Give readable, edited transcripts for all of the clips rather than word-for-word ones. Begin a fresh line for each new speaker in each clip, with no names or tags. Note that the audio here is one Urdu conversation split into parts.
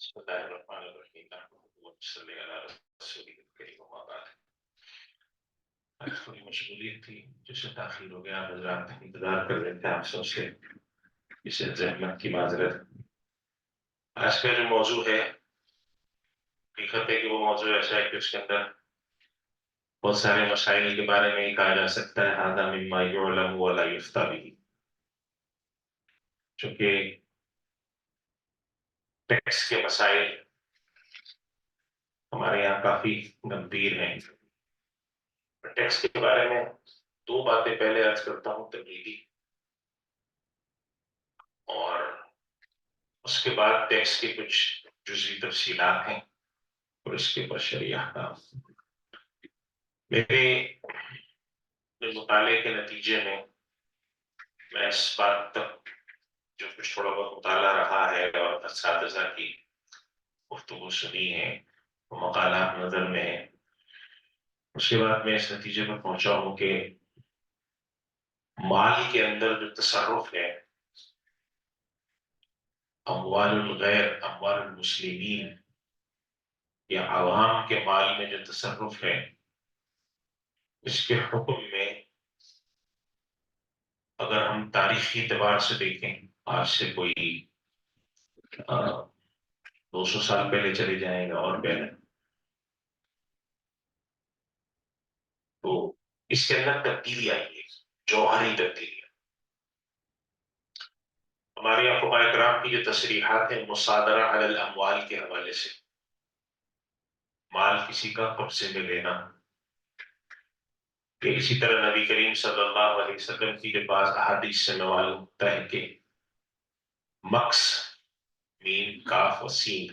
بسم اللہ الرحمن الرحیم اللہم صلی علی رسولہ الکریم اما بعد۔ آج تھوڑی مشغولیت تھی جس سے تاخیر ہو گیا، حضرات انتظار کر رہے تھے آپ سب سے، اسے زحمت کی معذرت۔ آج کا جو موضوع ہے، حقیقت ہے کہ وہ موضوع ایسا ہے کہ اس کے اندر بہت سارے مسائل کے بارے میں ہی کہا جا سکتا ہے ھذا مما یعلم ولا یفتیٰ بہ، چونکہ ٹیکس کے مسائل ہمارے یہاں کافی گمبھیر ہیں۔ ٹیکس کے بارے میں دو باتیں پہلے عرض کرتا ہوں تمہیدی، اور اس کے بعد ٹیکس کی کچھ جزوی تفصیلات ہیں اور اس کے اوپر شرعی احکام۔ میرے مطالعے کے نتیجے میں اس بات تک جو کچھ تھوڑا بہت مطالعہ رہا ہے اور اساتذہ کی گفتگو سنی ہے، وہ مقالات نظر میں ہیں، اس کے بعد میں اس نتیجے پر پہنچا ہوں کہ مال کے اندر جو تصرف ہے، اموال الغیر، اموال المسلمین یا عوام کے مال میں جو تصرف ہے، اس کے حکم میں اگر ہم تاریخی اعتبار سے دیکھیں، آج سے کوئی 200 سال پہلے چلے جائیں گے اور پہلے، تو اس کے اندر تبدیلی آئی ہے، جوہری تبدیلی۔ ہمارے یہاں فقہاء کرام کی جو تصریحات ہیں مصادرہ علی الاموال کے حوالے سے، مال کسی کا قبضے میں لینا، کہ اسی طرح نبی کریم صلی اللہ علیہ وسلم کی جو بعض احادیث سے معلوم ہوتا ہے کہ مکس، میم کاف و سین،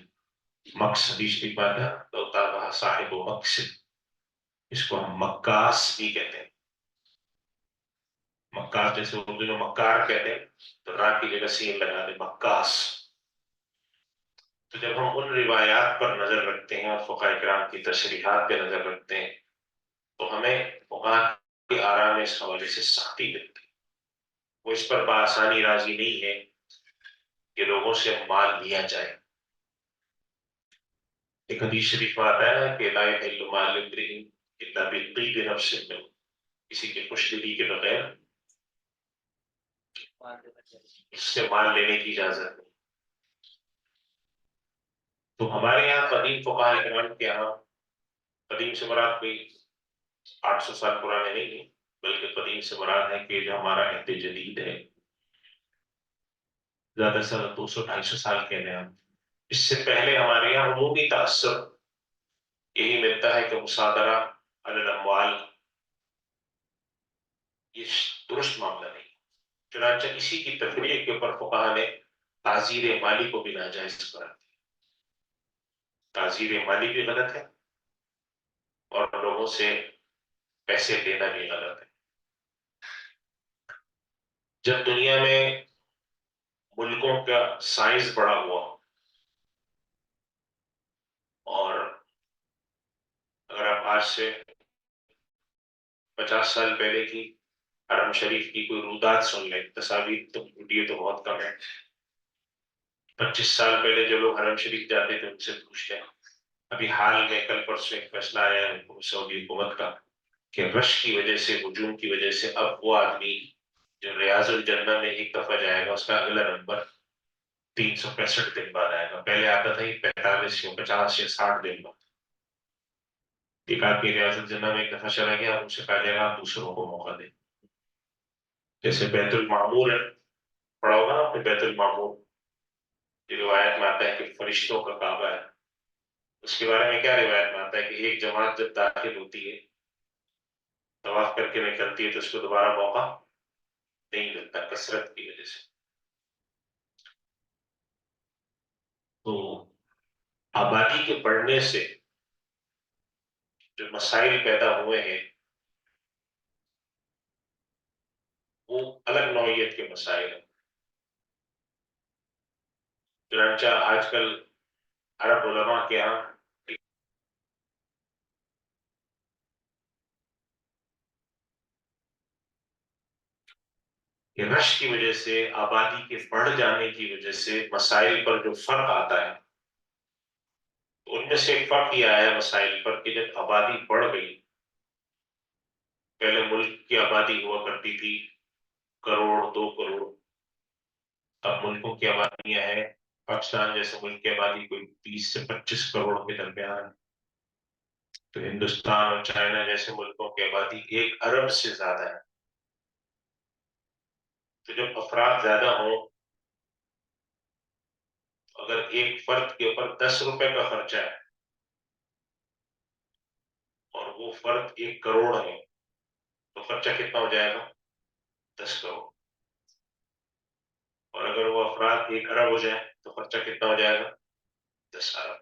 مکس حدیث کی بات ہے تو تابع صاحب و مکس، اس کو ہم مکاس بھی کہتے ہیں۔ مکاس جیسے اردو میں مکار کہتے ہیں، تو را کی جگہ سین لگا دیں، مکاس۔ تو جب ہم ان روایات پر نظر رکھتے ہیں اور فقہاء کرام کی تشریحات پہ نظر رکھتے ہیں، تو ہمیں فقہاء کی آراء میں اس حوالے سے سختی ملتی ہے۔ وہ اس پر بآسانی راضی نہیں ہے کہ لوگوں سے مال لیا جائے۔ ایک حدیث شریف میں آتا ہے کہ لا یحل مال امرئ الا بطیب نفس منہ، کسی کی خوش دلی کے بغیر اس سے مال لینے کی اجازت نہیں۔ تو ہمارے یہاں قدیم فقہاء کرام کے یہاں، قدیم سے مراد کوئی 800 سال پرانے نہیں ہے، بلکہ قدیم سے مراد ہے کہ جو ہمارا عہد جدید ہے، زیادہ سے زیادہ 200 250 سال کے ہیں ہم، اس سے پہلے ہمارے یہاں عمومی تاثر یہی ملتا ہے کہ مصادرہ علی الاموال یہ درست معاملہ نہیں۔ چنانچہ اسی کی تفریح کے اوپر فقہاء نے تعزیر مالی کو بھی ناجائز قرار دیا۔ تعزیر مالی بھی غلط ہے اور لوگوں سے پیسے لینا بھی غلط ہے۔ جب دنیا میں ملکوں کا سائز بڑا ہوا، اور اگر آپ آج سے 50 سال پہلے کی حرم شریف کی کوئی رودات سن لیں، تصاویر تو ویڈیو تو بہت کم ہے، 25 سال پہلے جو لوگ حرم شریف جاتے تھے ان سے پوچھتے ہیں۔ ابھی حال میں کل پرسوں ایک فیصلہ آیا ہے سعودی حکومت کا کہ رش کی وجہ سے، ہجوم کی وجہ سے، اب وہ آدمی جو ریاض الجنہ میں ایک دفعہ جائے گا، اس کا اگلا نمبر 365 دن بعد آئے گا۔ پہلے آتا تھا 45 یا 50 یا 60 دن بعد۔ ایک آدمی ریاض الجنہ میں ایک دفعہ چلا گیا، اور ان سے کہا جائے گا آپ دوسروں کو موقع دیں۔ جیسے بیت المعمور ہے، پڑھا ہوگا نا آپ نے بیت المعمور، جو روایت میں آتا ہے کہ فرشتوں کا کعبہ ہے۔ اس کے بارے میں کیا روایت میں آتا ہے کہ ایک جماعت جب داخل ہوتی ہے، طواف کر کے نکلتی ہے، تو اس کو دوبارہ موقع نہیں ملتا کثرت کی وجہ سے۔ تو آبادی کے بڑھنے سے جو مسائل پیدا ہوئے ہیں وہ الگ نوعیت کے مسائل ہیں۔ چنانچہ آج کل عرب علماء کے یہاں کہ رش کی وجہ سے، آبادی کے بڑھ جانے کی وجہ سے مسائل پر جو فرق آتا ہے، ان میں سے ایک فرق یہ آیا مسائل پر کہ جب آبادی بڑھ گئی، پہلے ملک کی آبادی ہوا کرتی تھی 1 کروڑ 2 کروڑ، اب ملکوں کی آبادیاں ہیں، پاکستان جیسے ملک کی آبادی کوئی 20 سے 25 کروڑ کے درمیان ہے، تو ہندوستان اور چائنا جیسے ملکوں کی آبادی 1 ارب سے زیادہ ہے۔ تو جب افراد زیادہ ہوں، اگر ایک فرد کے اوپر 10 روپے کا خرچہ ہے اور وہ فرد 1 کروڑ ہے، تو خرچہ کتنا ہو جائے گا؟ 10 کروڑ۔ اور اگر وہ افراد 1 ارب ہو جائے تو خرچہ کتنا ہو جائے گا؟ 10 ارب۔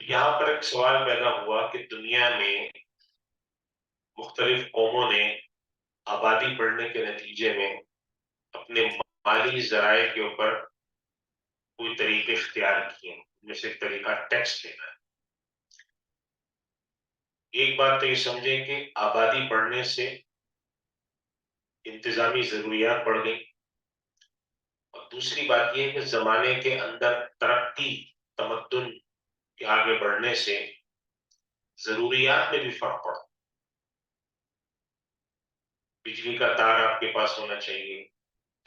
یہاں پر ایک سوال پیدا ہوا کہ دنیا میں مختلف قوموں نے آبادی بڑھنے کے نتیجے میں اپنے مالی ذرائع کے اوپر کوئی طریقے اختیار کیے، ان میں سے ایک طریقہ ٹیکس لینا ہے۔ ایک بات تو یہ سمجھیں کہ آبادی بڑھنے سے انتظامی ضروریات بڑھ گئی، اور دوسری بات یہ ہے کہ زمانے کے اندر ترقی تمدن کے آگے بڑھنے سے ضروریات میں بھی فرق پڑا۔ بجلی کا تار آپ کے پاس ہونا چاہیے،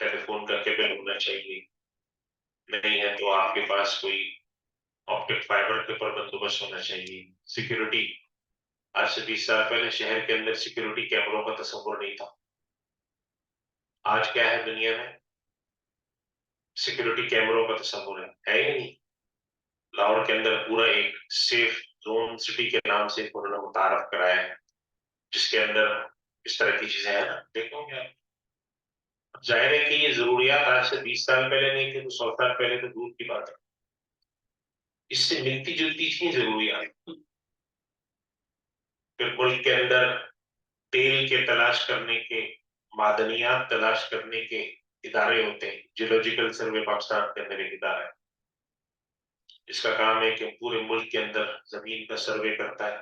ٹیلی فون کا کیبل ہونا چاہیے، نہیں ہے تو آپ کے پاس کوئی آپٹک فائبر کے اوپر بندوبست ہونا چاہیے۔ سیکورٹی، آج سے 20 سال پہلے شہر کے اندر سیکورٹی کیمروں کا تصور نہیں تھا، آج کیا ہے دنیا میں؟ سیکورٹی کیمروں کا تصور ہے ہی نہیں۔ لاہور کے اندر پورا ایک سیف زون سٹی کے نام سے انہوں نے متعارف کرایا ہے، جس کے اندر اس طرح کی چیزیں ہیں نا، دیکھو گے آپ۔ ظاہر ہے کہ یہ ضروریات آج سے 20 سال پہلے نہیں تھے، تو 100 سال پہلے تو دور کی بات ہے، اس سے ملتی جلتی تھی ضروریات۔ پھر ملک کے اندر تیل کے تلاش کرنے کے، معدنیات تلاش کرنے کے ادارے ہوتے ہیں، جیولوجیکل سروے پاکستان کے اندر ایک ادارہ ہے، اس کا کام ہے کہ پورے ملک کے اندر زمین کا سروے کرتا ہے،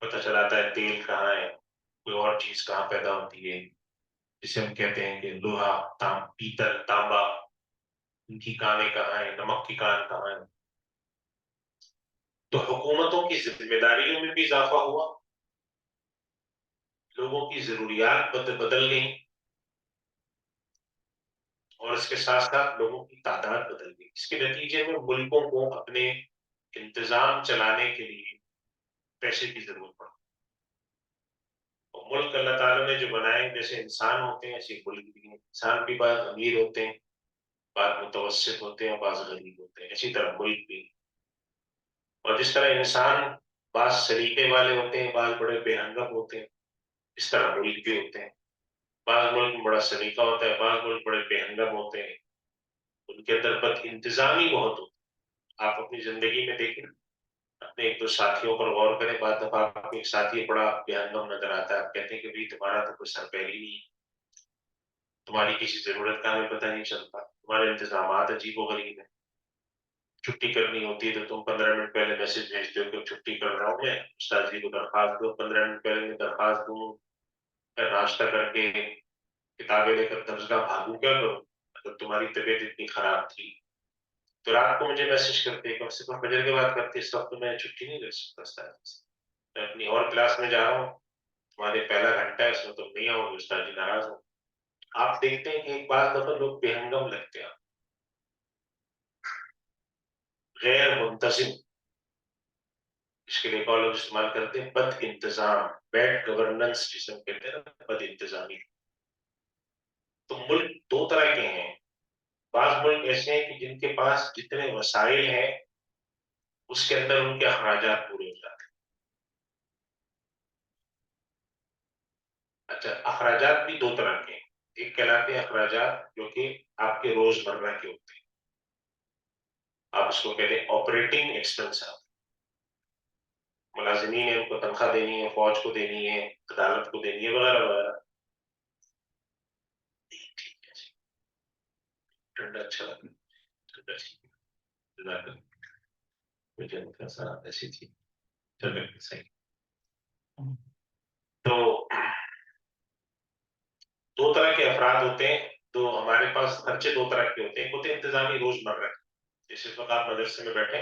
پتہ چلاتا ہے تیل کہاں ہے، کوئی اور چیز کہاں پیدا ہوتی ہے، جسے ہم کہتے ہیں کہ لوہا، پیتل، تانبا، ان کی کانیں کہاں ہیں، نمک کی کان کہاں ہے۔ تو حکومتوں کی ذمہ داریوں میں بھی اضافہ ہوا، لوگوں کی ضروریات بدل گئی، اور اس کے ساتھ ساتھ لوگوں کی تعداد بدل گئی۔ اس کے نتیجے میں ملکوں کو اپنے انتظام چلانے کے لیے پیسے کی ضرورت پڑی۔ اور ملک اللہ تعالیٰ نے جو بنائے، جیسے انسان ہوتے ہیں ایسے ملک بھی ہیں، انسان بھی بعض امیر ہوتے ہیں، بعض متوسط ہوتے ہیں، بعض غریب ہوتے ہیں، اسی طرح ملک بھی۔ اور جس طرح انسان بعض سلیقے والے ہوتے ہیں، بعض بڑے بے ہنگم ہوتے ہیں، اس طرح ملک بھی ہوتے ہیں، بعض ملک میں بڑا سلیقہ ہوتا ہے، بعض ملک بڑے بے ہنگم ہوتے ہیں، ان کے اندر بد انتظامی بہت ہوتی ہے۔ آپ اپنی زندگی میں دیکھیں، اپنے ایک دو ساتھیوں پر غور کریں، بعض دفعہ آپ کو ایک ساتھی بڑا بے ہنگم نظر آتا ہے، آپ کہتے ہیں کہ بھائی تمہارا تو کوئی سر پیر ہی نہیں، تمہاری کسی ضرورت کا ہمیں پتہ نہیں چلتا، تمہارے انتظامات عجیب و غریب ہیں۔ چھٹی کرنی ہوتی ہے تو تم 15 منٹ پہلے میسج بھیجتے ہو کہ چھٹی کر رہا ہوں میں، استاد جی کو درخواست دو، 15 منٹ پہلے میں درخواست دوں، پھر ناشتہ کر کے کتابیں لے کر درسگاہ بھاگوں، کیا کروں؟ اگر تمہاری طبیعت اتنی خراب تھی تو رات کو مجھے میسج کرتے، کم سے کم فجر کے بعد کرتے، اس وقت میں چھٹی نہیں کر سکتا استاد جی سے، میں اپنی اور کلاس میں جا رہا ہوں، تمہارے پہلا گھنٹہ ہے اس میں تم نہیں آؤ گے، استاد جی ناراض ہو۔ آپ دیکھتے ہیں کہ ایک بعض دفعہ لوگ بے ہنگم لگتے ہیں، غیر منتظم، اس کے لیے لفظ استعمال کرتے ہیں بد انتظام، بیڈ گورننس جسے ہم کہتے ہیں نا، بد انتظامی۔ تو ملک دو طرح کے ہیں، بعض ملک ایسے ہیں کہ جن کے پاس جتنے وسائل ہیں اس کے اندر ان کے اخراجات پورے ہو جاتے ہیں۔ اچھا، اخراجات بھی دو طرح کے ہیں، ایک کہلاتے ہیں اخراجات جو کہ آپ کے روزمرہ کے ہوتے ہیں، آپ اس کو کہتے ہیں آپریٹنگ ایکسپنس، ملازمین ہیں ان کو تنخواہ دینی ہے، فوج کو دینی ہے، عدالت کو دینی ہے، وغیرہ وغیرہ۔ ٹھیک ہے جی، ٹھنڈا اچھا لگا، ٹھنڈا ٹھیک ہے، مجھے ایسی تھی، چلو صحیح۔ تو دو طرح کے افراد ہوتے ہیں، تو ہمارے پاس خرچے دو طرح کے ہوتے ہیں، ایک ہوتے ہیں انتظامی روزمرہ، جیسے اس وقت آپ مدرسے میں بیٹھے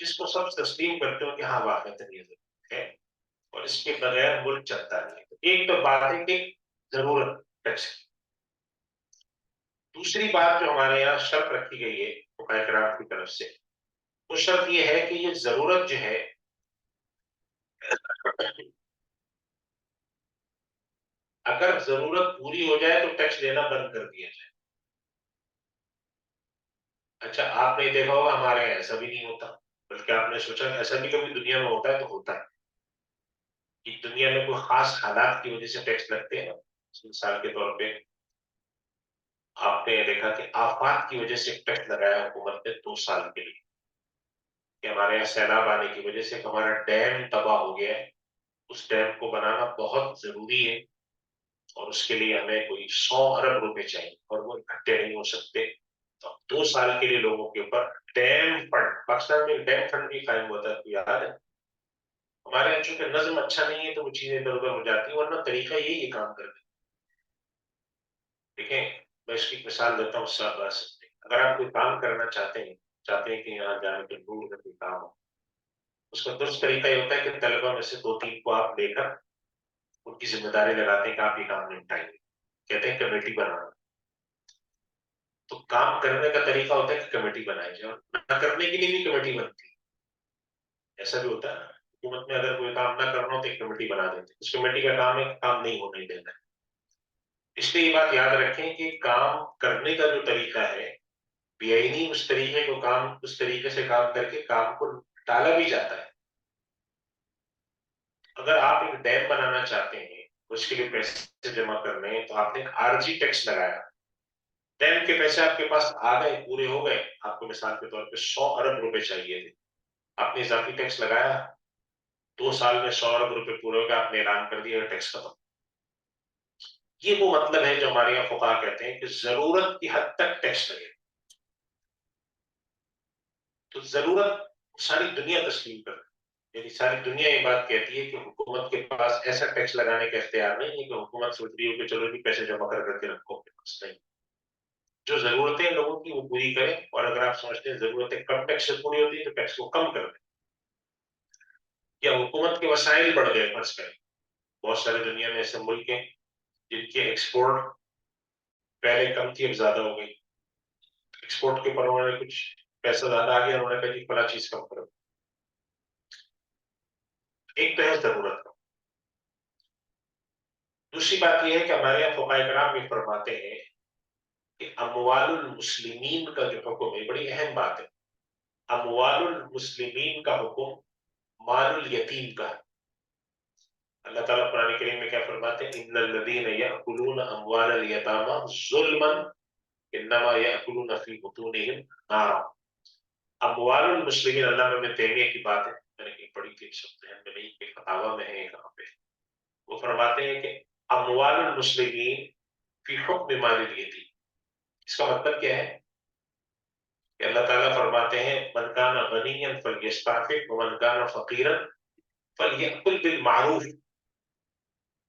جس کو سب تسلیم کرتے ہو کہ ہاں واقعی یہ ضرورت ہے اور اس کے بغیر ملک چلتا نہیں ہے. ایک تو بات ہے کہ ضرورت ٹیکس کی. دوسری بات جو ہمارے یہاں شرط رکھی گئی ہے فقہاء کرام کی طرف سے، وہ شرط یہ ہے کہ یہ ضرورت جو ہے اگر ضرورت پوری ہو جائے تو ٹیکس لینا بند کر دیا جائے. اچھا آپ نے دیکھا ہوگا ہمارے یہاں ایسا بھی نہیں ہوتا، بلکہ آپ نے سوچا ایسا بھی کبھی دنیا میں ہوتا ہے تو ہوتا ہے کہ دنیا میں کوئی خاص حالات کی وجہ سے ٹیکس لگتے ہیں. مثال کے طور پہ آپ نے دیکھا کہ آفات کی وجہ سے ٹیکس لگایا حکومت نے 2 سال کے لیے کہ ہمارے یہاں سیلاب آنے کی وجہ سے ہمارا ڈیم تباہ ہو گیا ہے، اس ڈیم کو بنانا بہت ضروری ہے اور اس کے لیے ہمیں کوئی 100 ارب روپے چاہیے اور وہ اکٹھے نہیں ہو سکتے. تو 2 سال کے لیے لوگوں کے اوپر ڈیم فنڈ، پاکستان میں ڈیم فنڈ بھی قائم ہوا تھا، تو یاد ہے. ہمارے یہاں چونکہ نظم اچھا نہیں ہے تو وہ چیزیں ادھر ادھر ہو جاتی ہیں، ورنہ طریقہ یہی ہے کام کرنے. دیکھیں میں اس کی ایک مثال دیتا ہوں اس بات سے. اگر آپ کوئی کام کرنا چاہتے ہیں کہ یہاں جانے کے دور میں کوئی کام ہو، اس کا درست طریقہ یہ ہوتا ہے کہ طلبہ میں سے 2-3 کو آپ لے کر ان کی ذمہ داری لگاتے ہیں کہ آپ یہ کام نپٹائیں گے، کہتے ہیں کمیٹی بنانا. تو کام کرنے کا طریقہ ہوتا ہے کہ کمیٹی بنائی جائے، اور نہ کرنے کے لیے بھی کمیٹی بنتی ہے. ایسا بھی ہوتا ہے حکومت میں اگر کوئی کام نہ کرنا ہو تو ایک کمیٹی بنا دیتے ہیں، اس کمیٹی کا کام ہے کام نہیں ہونے دینا ہے. اس لیے یہ بات یاد رکھیں کہ کام کرنے کا جو طریقہ ہے بے آئینی اس طریقے کو کام اس طریقے سے کام کر کے کام کو ٹالا بھی جاتا ہے. اگر آپ ایک ڈیم بنانا چاہتے ہیں اس کے لیے پیسے جمع کرنے ہیں تو آپ نے ایک عارضی ٹیکس لگایا، ڈیم کے پیسے آپ کے پاس آ گئے، پورے ہو گئے، آپ کو مثال کے طور پہ 100 ارب روپے چاہیے تھے، آپ نے اضافی ٹیکس لگایا، 2 سال میں 100 ارب روپے پورے ہو گئے، آپ نے اعلان کر دیا ٹیکس ختم. یہ وہ مطلب ہے جو ہمارے یہاں فقہا کہتے ہیں کہ ضرورت کی حد تک ٹیکس لگے. تو ضرورت ساری دنیا تسلیم کر، یعنی ساری دنیا یہ بات کہتی ہے کہ حکومت کے پاس ایسا ٹیکس لگانے کا اختیار نہیں ہے کہ حکومت سوچ رہی ہو کہ چلو جی پیسے جمع کر کے رکھو اپنے پاس. نہیں، جو ضرورتیں لوگوں کی وہ پوری کریں، اور اگر آپ سمجھتے ہیں ضرورتیں کم ٹیکس سے پوری ہوتی ہے تو ٹیکس کو کم کر دیں. یا حکومت کے وسائل بڑھ گئے فرض کریں، بہت سارے دنیا میں ایسے ملک ہیں جن کے ایکسپورٹ پہلے کم تھی اب زیادہ ہو گئی، ایکسپورٹ کے اوپر انہوں نے کچھ پیسہ زیادہ آ گیا، انہوں نے کہا جی فلاں چیز کم کرو. ایک تو ہے ضرورت کا. دوسری بات یہ ہے کہ ہمارے یہاں فقہاء کرام یہ فرماتے ہیں کہ اموال المسلمین کا جو حکم ہے بڑی اہم بات ہے. اموال المسلمین کا حکم مال الیتیم کا ہے. اللہ تعالیٰ قرآن کریم میں کیا فرماتے ہیں؟ ان الذین یأکلون اموال الیتامی ظلما انما یأکلون فی بطونہم نارا. اموال المسلمین، اللہ میں تیمیہ کی بات ہے، میں نے کہیں پڑھی تھی شبد ہے میں نہیں کہ فتاوہ میں ہے کہاں پہ، وہ فرماتے ہیں کہ اموال المسلمین فی حکم مال الیتیم. اس کا مطلب کیا ہے کہ اللہ تعالیٰ فرماتے ہیں من کان غنیا فلیستعفف ومن کان فقیرا فلیأکل بالمعروف.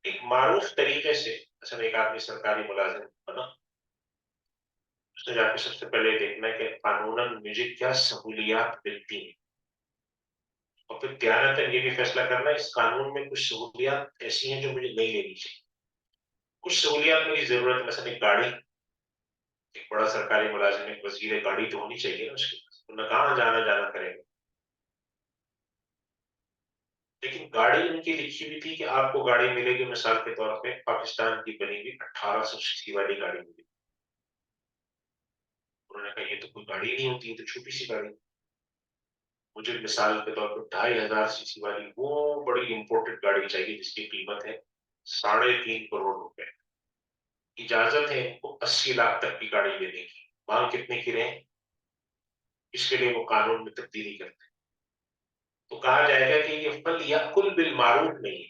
ایک معروف طریقے سے، اصل ایک آدمی سرکاری ملازم بنا، اس نے جا کے سب سے پہلے دیکھنا ہے کہ قانوناً مجھے کیا سہولیات ملتی ہیں، اور پھر دیانتاً یہ بھی فیصلہ کرنا ہے اس قانون میں کچھ سہولیات ایسی ہیں جو مجھے نہیں لینی چاہیے. کچھ سہولیات میری ضرورت ہے، مثلا ایک گاڑی، ایک بڑا سرکاری ملازم ایک وزیر، گاڑی تو ہونی چاہیے نا اس کے پاس، ورنہ کہاں جانا جانا کرے گا. لیکن گاڑی ان کی لکھی ہوئی تھی کہ آپ کو گاڑی ملے گی مثال کے طور پہ پاکستان کی بنی ہوئی 1800 cc والی گاڑی ملی. انہوں نے کہا یہ تو کوئی گاڑی نہیں ہوتی، یہ تو چھوٹی سی گاڑی. مجھے مثال کے طور پہ 2500 cc والی وہ بڑی امپورٹڈ گاڑی چاہیے جس کی قیمت ہے 3.5 کروڑ روپے. اجازت ہے ان کو 80 لاکھ تک کی گاڑی لینے کی، مانگ کتنے کی رہیں اس کے لیے وہ قانون میں تبدیلی کرتے ہیں. تو کہا جائے گا کہ یہ فل یا کل بالمعروف نہیں ہے،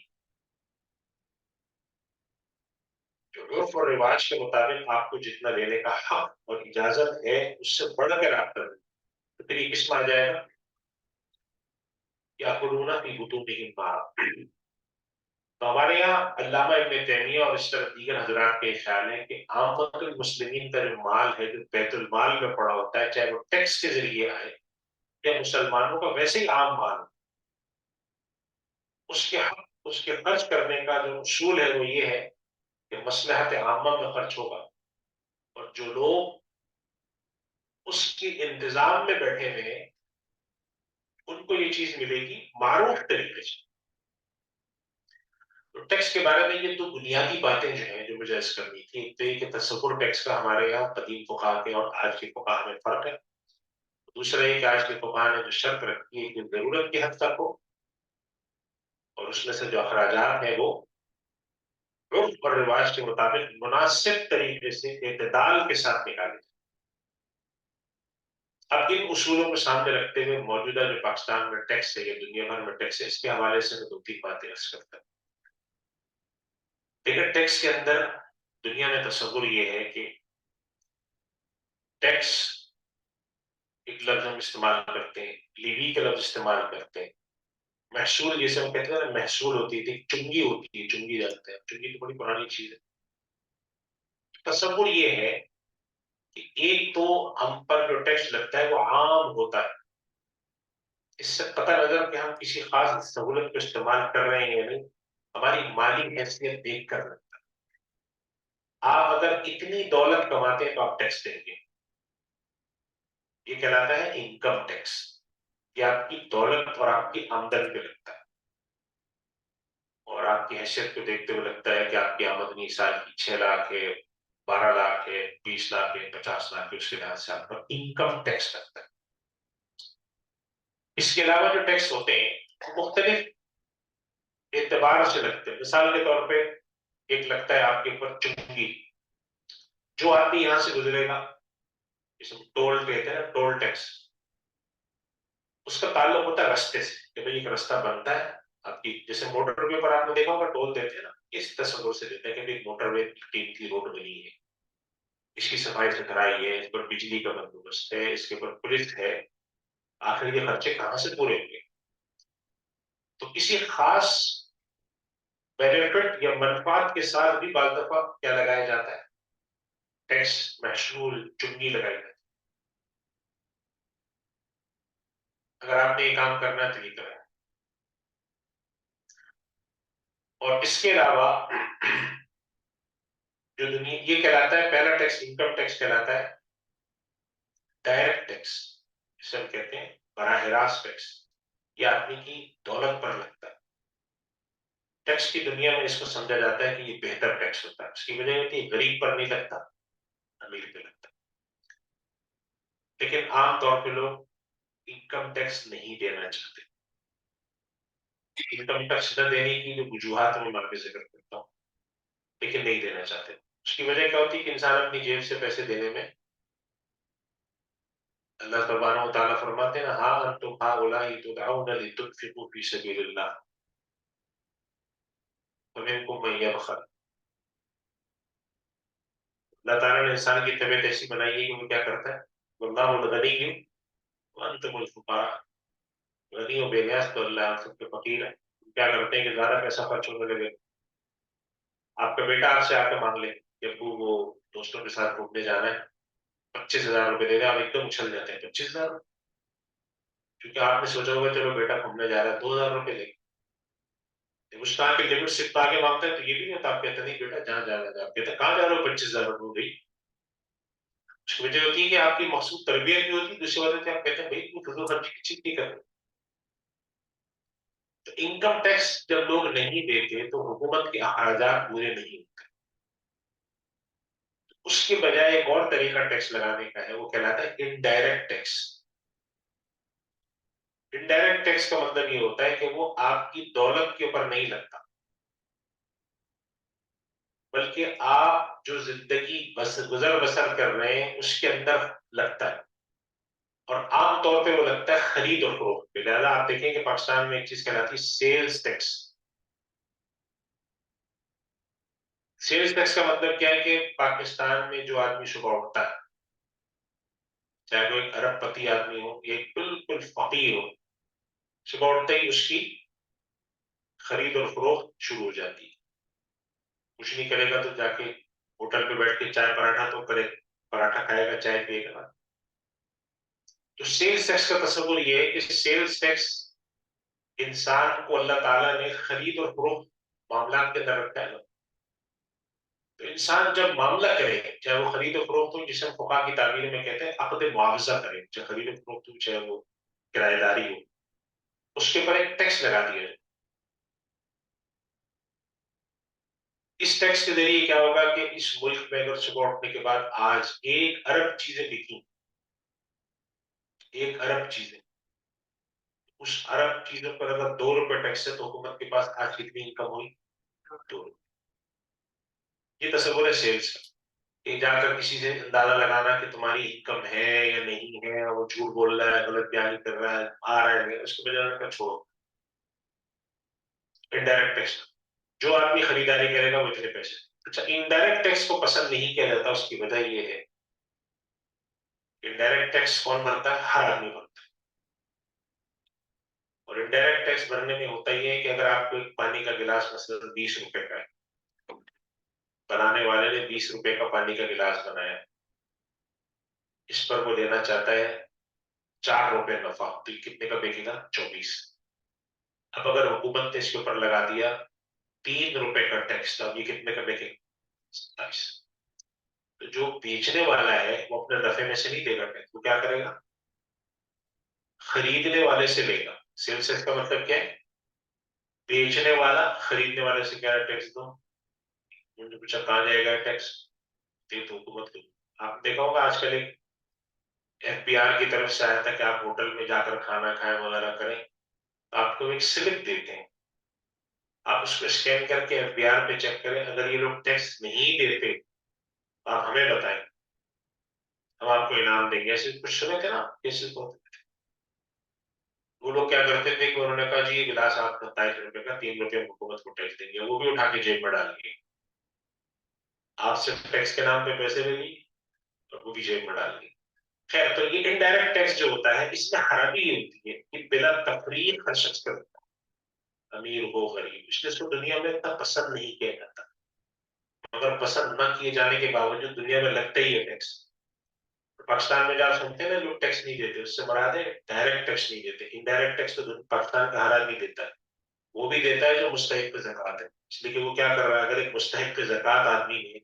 جو عرف اور رواج کے مطابق آپ کو جتنا لینے کا حق اور اجازت ہے اس سے بڑھ کر آپ کر دیں تو پھر یہ کس میں آ جائے گا؟ یا قلونا کی بطونہم نارا. تو ہمارے یہاں علامہ ابن تیمیہ اور اس طرح دیگر حضرات کے خیال ہے کہ عامت المسلمین کا جو مال ہے جو بیت المال میں پڑا ہوتا ہے، چاہے وہ ٹیکس کے ذریعے آئے یا مسلمانوں کا ویسے ہی عام مال ہو، اس کے خرچ کرنے کا جو اصول ہے وہ یہ ہے کہ مصلحت عامہ میں خرچ ہوگا، اور جو لوگ اس کے انتظام میں بیٹھے ہوئے ہیں ان کو یہ چیز ملے گی معروف طریقے سے۔ تو ٹیکس کے بارے میں یہ دو بنیادی باتیں جو ہیں جو مجھے عرض کرنی تھی، ایک تو یہ کہ تصور ٹیکس کا ہمارے یہاں قدیم فقہا کے اور آج کے فقہا میں فرق ہے، دوسرا یہ کہ آج کے فقہا نے جو شرط رکھی ہے کہ ضرورت کی حد تک ہو، اور اس میں سے جو اخراجات ہیں وہ عرف اور رواج کے مطابق مناسب طریقے سے اعتدال کے ساتھ نکالے جائیں۔ اب ان اصولوں کو سامنے رکھتے ہوئے موجودہ جو پاکستان میں ٹیکس ہے یا دنیا بھر میں ٹیکس ہے، اس کے حوالے سے میں دو تین باتیں عرض کرتا ہوں۔ لیکن ٹیکس کے اندر دنیا میں تصور یہ ہے کہ ٹیکس ایک لفظ ہم استعمال کرتے ہیں، لیوی کا لفظ استعمال کرتے ہیں، محصول جیسے ہم کہتے ہیں نا، محصول ہوتی تھی، چنگی ہوتی ہے، چنگی جانتے ہیں، چنگی تو بڑی پرانی چیز ہے۔ تصور یہ ہے کہ ایک تو ہم پر جو ٹیکس لگتا ہے وہ عام ہوتا ہے، اس سے قطع نظر کہ ہم کسی خاص سہولت کو استعمال کر رہے ہیں یا نہیں، ہماری مالی حیثیت دیکھ کر لگتا ہے۔ آپ اگر اتنی دولت کماتے ہیں تو آپ ٹیکس دیں گے، یہ کہلاتا ہے انکم ٹیکس، یہ آپ کی دولت اور آپ کی آمدنی پہ لگتا ہے، اور آپ کی حیثیت کو دیکھتے ہوئے لگتا ہے کہ آپ کی آمدنی سال کی 6 لاکھ ہے، 12 لاکھ ہے، 20 لاکھ ہے، 50 لاکھ ہے، اس کے لحاظ سے آپ پر انکم ٹیکس لگتا ہے۔ اس کے علاوہ جو ٹیکس ہوتے ہیں وہ مختلف اعتبار سے لگتے ہیں، مثال کے طور پہ ایک لگتا ہے آپ کے اوپر چنگی، جو آدمی یہاں سے گزرے گا، جسے ٹول کہتے ہیں نا، ٹول ٹیکس، اس کا تعلق ہوتا ہے رستے سے، کہ بھئی ایک رستہ بنتا ہے آپ کی، جیسے موٹر وے پر آپ نے دیکھا ہوگا ٹول دیتے ہیں نا، اس تصور سے دیتے ہیں کہ ایک موٹر وے ٹیم کی روڈ بنی ہے، اس کی صفائی ستھرائی ہے، اس پر بجلی کا بندوبست ہے، اس کے اوپر پولیس ہے، آخر یہ خرچے کہاں سے پورے ہوں گے؟ تو کسی خاص بینیفٹ یا منفعت کے ساتھ بھی بعض دفعہ کیا لگایا جاتا ہے، ٹیکس، محصول، چنگی لگائی جاتی ہے۔ اگر آپ نے یہ کام کرنا ہے تو یہ کریں۔ اور اس کے علاوہ جو دنیا یہ کہلاتا ہے، پہلا ٹیکس انکم ٹیکس کہلاتا ہے، ڈائریکٹ ٹیکس جسے ہم کہتے ہیں براہ راست ٹیکس، یہ آدمی کی دولت پر لگتا ہے۔ ٹیکس کی دنیا میں اس کو سمجھا جاتا ہے کہ یہ بہتر ٹیکس ہوتا ہے، اس کی وجہ ہوتی ہے غریب پر نہیں لگتا، امیر پہ لگتا ہے۔ لیکن عام طور پہ لوگ انکم ٹیکس نہیں دینا چاہتے، انکم ٹیکس نہ دینے کی جو وجوہات میں آپ ذکر کرتا ہوں، لیکن نہیں دینا چاہتے۔ اس کی وجہ کیا ہوتی ہے کہ انسان اپنی جیب سے پیسے دینے میں، اللہ تبارک و تعالیٰ فرماتے ہیں ہاں انتم ہؤلاء تدعون لتنفقوا فی سبیل اللہ فمنکم من یبخل۔ اللہ تعالیٰ نے انسان کی طبیعت ایسی بنائی ہے کہ وہ کیا کرتا ہے، واللہ الغنی وانتم الفقراء، غنی و بے نیاز تو اللہ آپ سب کے فقیر ہے۔ کیا کرتے ہیں کہ زیادہ پیسہ خرچ ہونے لگے، آپ کا بیٹا آپ سے آ کے مانگ لے کہ ابو وہ دوستوں کے ساتھ گھومنے جانا ہے، 25,000 روپے دے دیں، آپ ایک دم اچھل جاتے ہیں، 25,000، کیونکہ آپ نے سوچا ہوگا چلو بیٹا گھومنے جا رہا ہے، 2,000 روپے لے، اس طرح کے لمٹ سے آگے مانگتا ہے تو یہ بھی نہیں ہوتا، آپ کہتے نہیں بیٹا جہاں جانا ہے، آپ کہتے ہیں کہاں جا رہے ہو، 25,000 روپے گئی۔ اس کی وجہ ہوتی ہے کہ آپ کی مخصوص تربیت بھی ہوتی ہے، دوسری وجہ سے آپ کہتے ہیں بھائی تو فضول خرچی کی چیز نہیں کرتے۔ تو انکم ٹیکس جب لوگ نہیں دیتے تو حکومت کے اخراجات پورے نہیں ہوتے، اس کے بجائے ایک اور طریقہ ٹیکس لگانے کا ہے، وہ کہلاتا ہے انڈائریکٹ ٹیکس۔ انڈائریکٹ ٹیکس کا مطلب یہ ہوتا ہے کہ وہ آپ کی دولت کے اوپر نہیں لگتا، بلکہ آپ جو زندگی گزر بسر کر رہے ہیں اس کے اندر لگتا ہے، اور عام طور پہ وہ لگتا ہے خرید و فروخت پہ۔ لہٰذا آپ دیکھیں کہ پاکستان میں ایک چیز کہلاتی ہے سیلز ٹیکس۔ سیلز ٹیکس کا مطلب کیا ہے کہ پاکستان میں جو آدمی صبح اٹھتا ہے، چاہے وہ ایک ارب پتی آدمی ہو یا ایک بالکل فقیر ہو، صبح اٹھتے ہی اس کی خرید اور فروخت شروع ہو جاتی ہے۔ کچھ نہیں کرے گا تو جا کے ہوٹل پہ بیٹھ کے چائے پراٹھا تو کرے، پراٹھا کھائے گا، چائے پیے گا، تو سیلز ٹیکس کا تصور یہ ہے کہ سیلز ٹیکس انسان کو اللہ تعالیٰ نے خرید اور فروخت معاملات کے اندر رکھا ہے. تو انسان جب معاملہ کرے چاہے وہ خرید و فروخت ہو جسے ہم فقہ کی تعبیر میں کہتے ہیں عقد معاوضہ کرے, چاہے خرید و فروخت ہو چاہے وہ کرایہ داری ہو, اس کے اوپر ایک ٹیکس لگا دیا جائے. اس ٹیکس کے ذریعے کیا ہوگا کہ اس ملک میں اگر صبح اٹھنے کے بعد آج 1 ارب چیزیں بکی, 1 ارب چیزیں, اس ارب چیزوں پر اگر 2 روپے ٹیکس ہے تو حکومت کے پاس آج کتنی انکم ہوئی؟ 2 روپے. یہ تصور ہے سیلس کا, کہ جا کر کسی سے اندازہ لگانا کہ تمہاری انکم ہے یا نہیں ہے, وہ جھوٹ بول رہا ہے, غلط بیانی کر رہا ہے, آ رہا ہے, اس کے بجائے کا چھوڑو. انڈائریکٹ ٹیکس, جو آدمی خریداری کرے گا وہ اتنے پیسے. اچھا, انڈائریکٹ ٹیکس کو پسند نہیں کیا جاتا, اس کی وجہ یہ ہے انڈائریکٹ ٹیکس کون بھرتا ہے؟ ہر آدمی بھرتا ہے. اور انڈائریکٹ ٹیکس بھرنے میں ہوتا یہ ہے کہ اگر آپ کو ایک پانی کا گلاس مثلا 20 روپے کا ہے, بنانے والے نے 20 روپے کا پانی کا گلاس بنایا, اس پر وہ لینا چاہتا ہے 4 روپے نفع, تو کتنے کا بیچے گا؟ 24. اب اگر حکومت نے اس کے اوپر لگا دیا 3 روپے کا ٹیکس, تو اب یہ کتنے کا بیچے گا؟ 27. تو جو بیچنے والا ہے وہ اپنے نفے میں سے نہیں دے گا ٹیکس, وہ کیا کرے گا؟ خریدنے والے سے لے گا. سیلس ٹیکس کا مطلب کیا ہے؟ بیچنے والا خریدنے والے سے کیا ٹیکس دو. انہوں نے پوچھا کہاں جائے گا ٹیکس, دے تو حکومت کو. آپ نے دیکھا ہوگا آج کل ایک FBR کی طرف سے آیا تھا کہ آپ ہوٹل میں جا کر کھانا کھائیں وغیرہ کریں, آپ کو ایک سلپ دیتے ہیں, آپ اس کو اسکین کر کے FBR پہ چیک کریں, اگر یہ لوگ ٹیکس نہیں دیتے آپ ہمیں بتائیں, ہم آپ کو انعام دیں گے. ایسے کچھ سنے تھے نا کیسے کو. وہ لوگ کیا کرتے تھے کہ انہوں نے کہا جی یہ گلاس آپ 27 روپے کا, 3 روپے حکومت کو ٹیکس دیں گے, وہ بھی اٹھا کے جیب میں ڈال گے. آپ سے ٹیکس کے نام پہ پیسے لے لی اور وہ بھی جیب میں ڈال گے. خیر, تو یہ انڈائریکٹ ٹیکس جو ہوتا ہے اس میں خرابی یہ ہوتی ہے کہ بلا تفریق ہر شخص کرتا ہے, امیر ہو غریب, اس لیے اس کو دنیا میں اتنا پسند نہیں کیا جاتا. مگر پسند نہ کیے جانے کے باوجود دنیا میں لگتا ہی ہے ٹیکس. پاکستان میں جب سنتے ہیں نا لوگ ٹیکس نہیں دیتے, اس سے مراد ہے ڈائریکٹ ٹیکس نہیں دیتے. انڈائریکٹ ٹیکس تو پاکستان کا ہر آدمی دیتا ہے, وہ بھی دیتا ہے جو مستحق زکوٰۃ ہے. اس لیے کہ وہ کیا کر رہا ہے, اگر ایک مستحق زکوٰۃ آدمی نے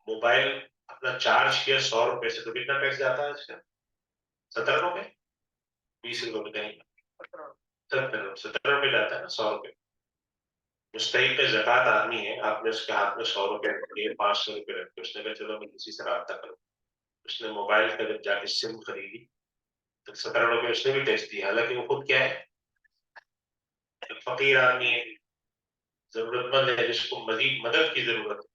موبائل اپنا چارج کیا 100 روپے سے, تو کتنا ٹیکس جاتا ہے اس کا؟ 17 روپے, 20 روپے کہیں, 17 روپے جاتا ہے نا, 100 روپے. مستحق زکوٰۃ آدمی ہے, آپ نے اس کے ہاتھ میں 100 روپے رکھ دیے, 500 روپے رکھ کے, اس نے کہا چلو میں کسی سے رابطہ کروں, اس نے موبائل کا جب جا کے سم خریدی تو 17 روپے اس نے بھی ٹیکس دیا, حالانکہ وہ خود کیا ہے, فقیر آدمی ہے, ضرورت مند ہے, جس کو مزید مدد کی ضرورت ہے.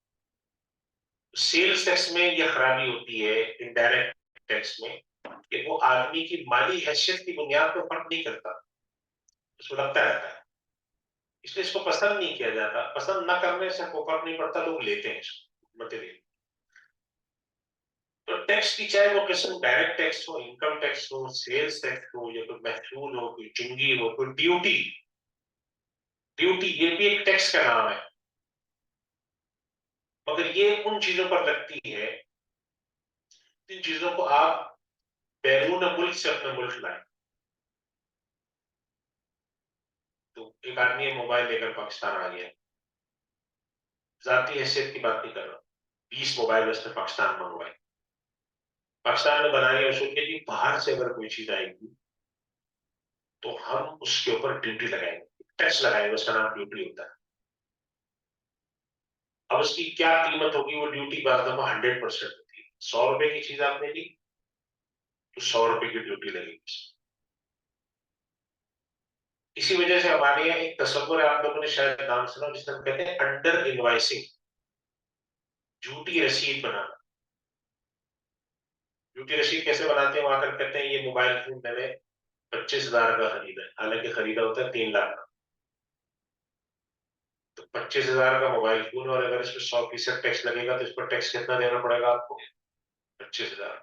سیلز ٹیکس میں یہ خرابی ہوتی ہے انڈائریکٹ ٹیکس میں, کہ وہ آدمی کی مالی حیثیت کی بنیاد پر فرق نہیں کرتا, اس کو لگتا رہتا ہے, اس لیے اس کو پسند نہیں کیا جاتا. پسند نہ کرنے سے کوئی فرق نہیں پڑتا, لوگ لیتے ہیں اس کو, حکومتیں لیتے. تو ٹیکس کی چاہے وہ قسم ڈائریکٹ ٹیکس ہو, انکم ٹیکس ہو, سیلز ٹیکس ہو, یا کوئی محصول ہو, کوئی چنگی ہو, کوئی ڈیوٹی, ڈیوٹی یہ بھی ایک ٹیکس کا نام ہے, مگر یہ ان چیزوں پر لگتی ہے جن چیزوں کو آپ بیرون ملک سے اپنے ملک لائیں. تو ایک آدمی موبائل لے کر پاکستان آ گیا, ذاتی حیثیت کی بات نہیں کر رہا, 20 موبائل اس نے پاکستان منگوائے, پاکستان میں بنانے اور سوچے کہ باہر سے اگر کوئی چیز آئے گی تو ہم اس کے اوپر ڈیوٹی لگائیں گے, ٹیکس لگائیں گے, اس کا نام ڈیوٹی ہوتا ہے. اب اس کی کیا قیمت ہوگی, وہ ڈیوٹی بعض دفعہ 100% ہوتی ہے. 100 روپے کی چیز آپ نے لی تو 100 روپے کی ڈیوٹی لگے گی. اسی وجہ سے ہمارے یہاں ایک تصور ہے, آپ لوگوں نے شاید نام سنا, جس میں ہم کہتے ہیں انڈر انوائسنگ, جھوٹی رسید بنانا. جھوٹی رسید کیسے بناتے ہیں, وہاں کر کہتے ہیں یہ موبائل فون میں نے 25,000 کا خریدا ہے, حالانکہ خریدا ہوتا ہے 3 لاکھ کا. تو 25,000 کا موبائل فون, اور اگر اس پہ 100% ٹیکس لگے گا تو اس پر ٹیکس کتنا دینا پڑے گا آپ کو؟ 25,000.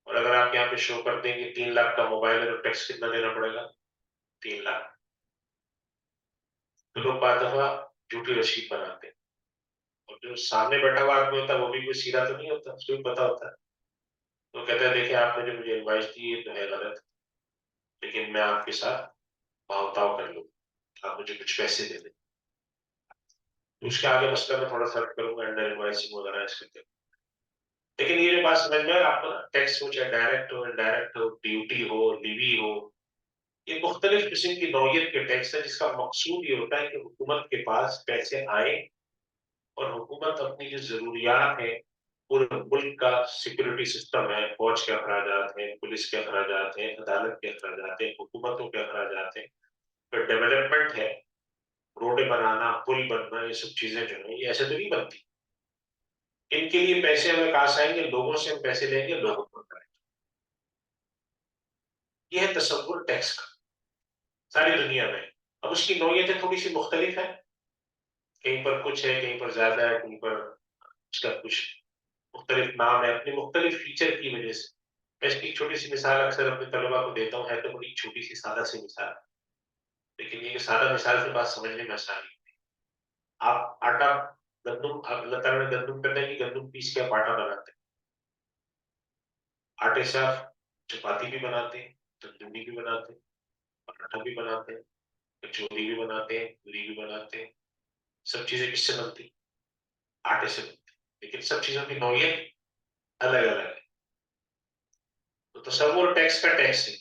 اور اگر آپ یہاں پہ شو کر دیں گے 3 لاکھ کا موبائل ہے تو ٹیکس کتنا دینا پڑے گا؟ 3 لاکھ. تو لوگ بعض دفعہ جھوٹی رسید بناتے ہیں, اور جو سامنے بیٹھا ہوا آدمی ہوتا ہے وہ بھی کوئی سیدھا تو نہیں ہوتا, اس کو بھی پتا ہوتا ہے. تو کہتا ہے دیکھیں آپ نے جو مجھے ایڈوائس دی یہ تو ہے غلط، لیکن میں آپ کے ساتھ بھاؤ تاؤ کر لوں، آپ مجھے کچھ پیسے دے دیں. تو اس کے آگے مسئلہ میں تھوڑا سا کروں گا، انڈر انوائسنگ وغیرہ اس کے. لیکن یہ جو بات سمجھ میں آپ کو نا، ٹیکس ہو چاہے ڈائریکٹ ہو انڈائریکٹ ہو، ڈیوٹی ہو لیوی ہو، یہ مختلف قسم کی نوعیت کے ٹیکس ہے جس کا مقصود یہ ہوتا ہے کہ حکومت کے پاس پیسے آئیں اور حکومت اپنی جو ضروریات ہیں، پورے ملک کا سیکورٹی سسٹم ہے، فوج کے اخراجات ہیں، پولیس کے اخراجات ہیں، عدالت کے اخراجات ہیں، حکومتوں کے اخراجات ہیں، پھر ڈیولپمنٹ ہے، روڈیں بنانا، پل بننا، یہ سب چیزیں جو ہیں یہ ایسے تو نہیں بنتی. ان کے لیے پیسے ہمیں کہاں سے آئیں گے؟ لوگوں سے ہم پیسے لیں گے، لوگوں کو کریں گے. یہ ہے تصور ٹیکس کا ساری دنیا میں. اب اس کی نوعیتیں تھوڑی سی مختلف ہیں، کہیں پر کچھ ہے، کہیں پر زیادہ ہے، کہیں پر اس کا کچھ مختلف نام ہے اپنے مختلف فیچر کی وجہ سے. میں اس کی ایک چھوٹی سی مثال اکثر اپنے طلبا کو دیتا ہوں، ہے تو بڑی چھوٹی سی سادہ سی مثال، لیکن یہ کہ سادہ مثال سے بات سمجھنے میں آسانی. آپ آٹا، گندم، اللہ تعالیٰ نے گندم کرنے کی گندم پیس کے آپ آٹا بناتے ہیں. آٹے سے آپ چپاتی بھی بناتے ہیں، تندوری بھی بناتے ہیں، پراٹھا بھی بناتے ہیں، کچوری بھی بناتے ہیں، پوری بھی بناتے ہیں. سب چیزیں کس سے بنتی؟ آٹے سے بنتی. لیکن سب چیزوں کی نوعیت الگ الگ ہے. تو تصور ٹیکس کا ٹیکس ہے،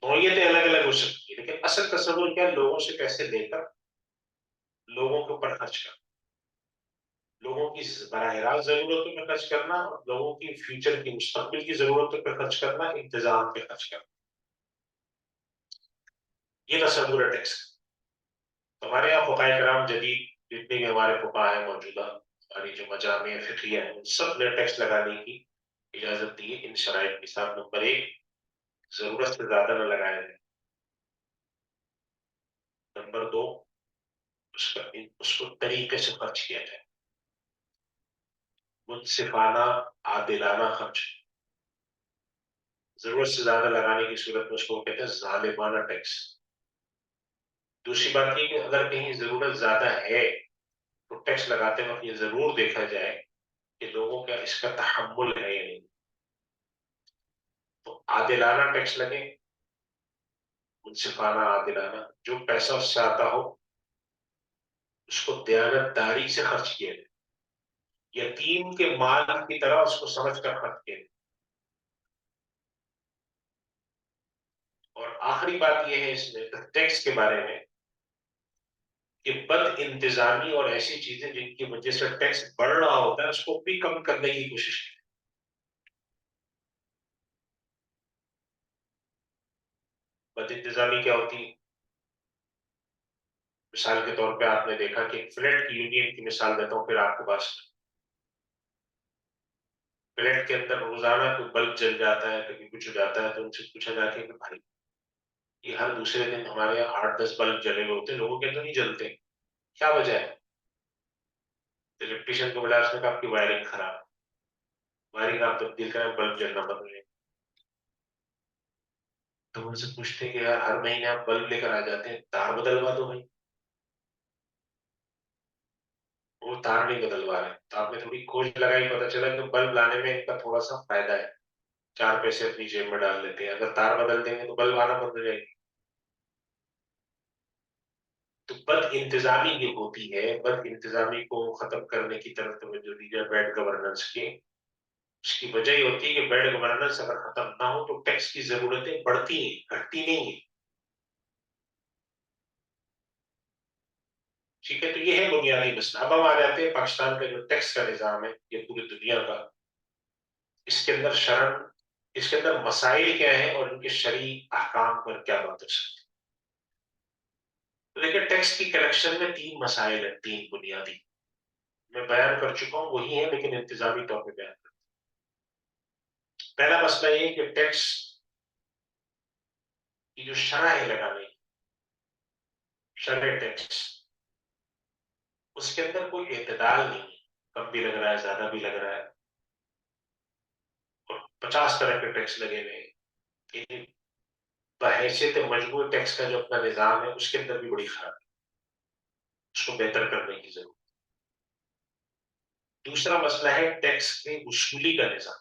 نوعیتیں الگ الگ ہو سکتی ہے، لیکن اصل تصور کیا؟ لوگوں سے پیسے لے کر لوگوں کے اوپر خرچ کرنا، لوگوں کی براہ راست ضرورتوں پہ خرچ کرنا، اور لوگوں کی فیوچر کی مستقبل کی ضرورتوں پہ خرچ کرنا، انتظام پہ خرچ کرنا. یہ تصور ہے ٹیکس کا. ہمارے یہاں فقہائے کرام جدید جتنے بھی ہمارے فقہاء ہیں موجودہ، ہماری جو مجامع فقہیہ ہیں، ان سب نے ٹیکس لگانے کی اجازت دی ہے ان شرائط کے ساتھ. نمبر ایک، ضرورت سے زیادہ نہ لگایا جائے. نمبر دو، اس کو طریقے سے خرچ کیا جائے، منصفانہ عادلانہ خرچ. ضرورت سے زیادہ لگانے کی صورت میں اس کو کہتے ہیں ظالمانہ ٹیکس. دوسری بات یہ کہ اگر کہیں ضرورت زیادہ ہے تو ٹیکس لگاتے وقت یہ ضرور دیکھا جائے کہ لوگوں کا اس کا تحمل ہے یا نہیں. تو عادلانہ ٹیکس لگے، منصفانہ عادلانہ، جو پیسہ اس سے آتا ہو اس کو دیانت داری سے خرچ کیا جائے، یتیم کے مال کی طرح اس کو سمجھ کر خرچ کیا جائے. اور آخری بات یہ ہے اس میں ٹیکس کے بارے میں کہ بد انتظامی اور ایسی چیزیں جن کی وجہ سے ٹیکس بڑھ رہا ہوتا ہے اس کو بھی کم کرنے کی کوشش کی. بد انتظامی کیا ہوتی ہے؟ مثال کے طور پہ آپ نے دیکھا کہ فلیٹ کی یونین کی مثال دیتا ہوں پھر آپ کے پاس. فلیٹ کے اندر روزانہ کوئی بلب جل جاتا ہے، کبھی کچھ ہو جاتا ہے، تو ان سے پوچھا جاتا ہے کہ بھائی یہ ہر دوسرے دن ہمارے یہاں 8-10 بلب جلے ہوئے ہوتے ہیں، لوگوں کے اندر نہیں جلتے، کیا وجہ ہے؟ الیکٹریشین کو بلا، اس نے کہا آپ کی وائرنگ خراب، وائرنگ آپ تبدیل کریں، بلب جلنا بند ہو جائے. تو ان سے پوچھتے ہیں کہ یار ہر مہینے آپ بلب لے کر آ جاتے ہیں، تار بدلوا دو بھائی. وہ تار نہیں بدلوا رہے، تو آپ نے تھوڑی کھوج لگائی، پتا چلا کہ بلب لانے میں ان کا تھوڑا سا فائدہ ہے، 4 پیسے اپنی جیب میں ڈال لیتے ہیں. اگر تار بدل دیں گے تو بلب آنا بند ہو جائے گی. تو بد انتظامی یہ ہوتی ہے، بد انتظامی کو ختم کرنے کی طرف توجہ دی جائے بیڈ گورننس کی. اس کی وجہ یہ ہوتی ہے کہ بیڈ گورننس اگر ختم نہ ہو تو ٹیکس کی ضرورتیں بڑھتی ہیں، گھٹتی نہیں ہیں. ٹھیک ہے، تو یہ ہے بنیادی مسئلہ. اب ہم آ جاتے ہیں پاکستان کا جو ٹیکس کا نظام ہے یہ پوری دنیا کا، اس کے اندر شرم، اس کے اندر مسائل کیا ہیں اور ان کے شرعی احکام پر کیا بات ہو سکتی ہے. لیکن ٹیکس کی کلیکشن میں 3 مسائل ہیں، 3 بنیادی میں بیان کر چکا ہوں، وہی ہے لیکن انتظامی طور پہ بیان. پہلا مسئلہ یہ کہ ٹیکس کی جو شرح ہے لگانے کی، شرح ٹیکس، اس کے اندر کوئی اعتدال نہیں ہے. کم بھی لگ رہا ہے، زیادہ بھی لگ رہا ہے، اور 50 طرح کے ٹیکس لگے ہوئے ہیں. بحیثیت مجموعی ٹیکس کا جو اپنا نظام ہے اس کے اندر بھی بڑی خرابی ہے، اس کو بہتر کرنے کی ضرورت. دوسرا مسئلہ ہے ٹیکس کے وصولی کا نظام.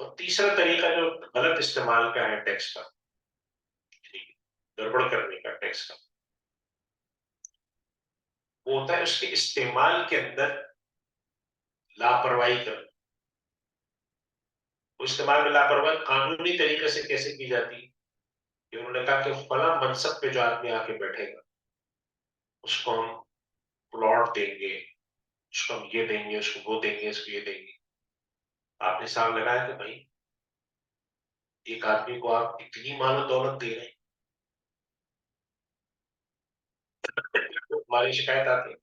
اور تیسرا طریقہ جو غلط استعمال کا ہے ٹیکس کا، گڑبڑ کرنے کا ٹیکس کا، وہ ہوتا ہے اس کے استعمال کے اندر لاپرواہی کرنا. وہ استعمال میں لاپرواہی قانونی طریقے سے کیسے کی جاتی ہے کہ انہوں نے کہا کہ فلاں منصب پہ جو آدمی آ کے بیٹھے گا اس کو ہم پلاٹ دیں گے، اس کو ہم یہ دیں گے، اس کو وہ دیں گے، اس کو یہ دیں گے. آپ نے حساب لگایا کہ بھائی ایک آدمی کو آپ اتنی مال و دولت دے رہے ہیں. ہماری شکایت آتی ہے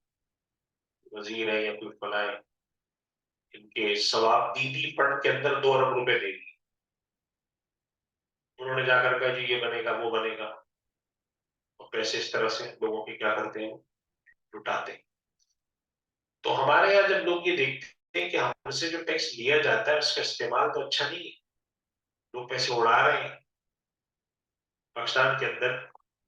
وزیر ہے یا کوئی فلاں ہے، ان کے ثواب دیدی فنڈ کے اندر 2 ارب روپے دے دی، انہوں نے جا کر کہا جی یہ بنے گا وہ بنے گا، اور پیسے اس طرح سے لوگوں کے کیا کرتے ہیں لٹاتے ہیں. تو ہمارے یہاں جب لوگ یہ دیکھتے ہیں کہ ہم سے جو ٹیکس لیا جاتا ہے اس کا استعمال تو اچھا نہیں ہے، لوگ پیسے اڑا رہے ہیں. پاکستان کے اندر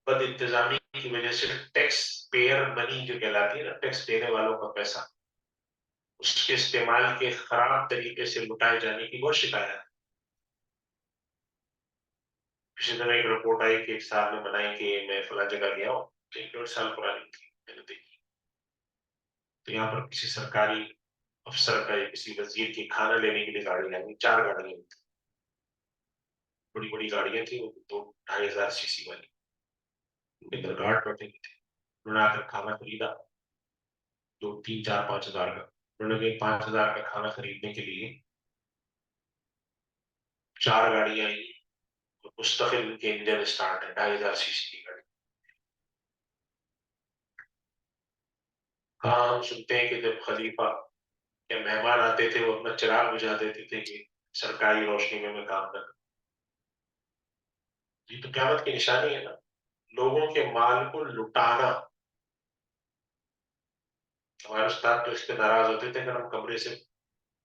بد انتظامی کی وجہ سے ٹیکس پیئر منی جو کہلاتی ہے نا، ٹیکس دینے والوں کا پیسہ، اس کے استعمال کے خراب طریقے سے لٹائے جانے کی بہت شکایت ہے. پچھلے دنوں ایک رپورٹ آئی کہ ایک صاحب نے بنائی کہ میں فلاں جگہ گیا ہوں، 1 ڈیڑھ سال پرانی تھی، میں نے دیکھی تو یہاں پر کسی سرکاری افسر کا یا کسی وزیر کی کھانا لینے کے لیے گاڑی آئی، 4 گاڑیاں تھیں، بڑی بڑی گاڑیاں تھیں، وہ 2-2.5 ہزار والی، ان کے اندر گارڈ بیٹھے ہوئے تھے. انہوں نے آ کر کھانا خریدا 2 3 4 5 ہزار کا. انہوں نے 5 ہزار کا کھانا خریدنے کے لیے 4 گاڑیاں آئی، مستقل ان کے انجن اسٹارٹ ہے، 2.5 ہزار کی گاڑی. ہاں ہم سنتے ہیں کہ جب خلیفہ یا مہمان آتے تھے وہ اپنا چراغ بجھا دیتے تھے کہ سرکاری روشنی میں کام کر. یہ تو قیامت کی نشانی ہے نا، لوگوں کے مال کو لٹانا. ہمارے استاد تو اس پہ ناراض ہوتے تھے اگر ہم کمرے سے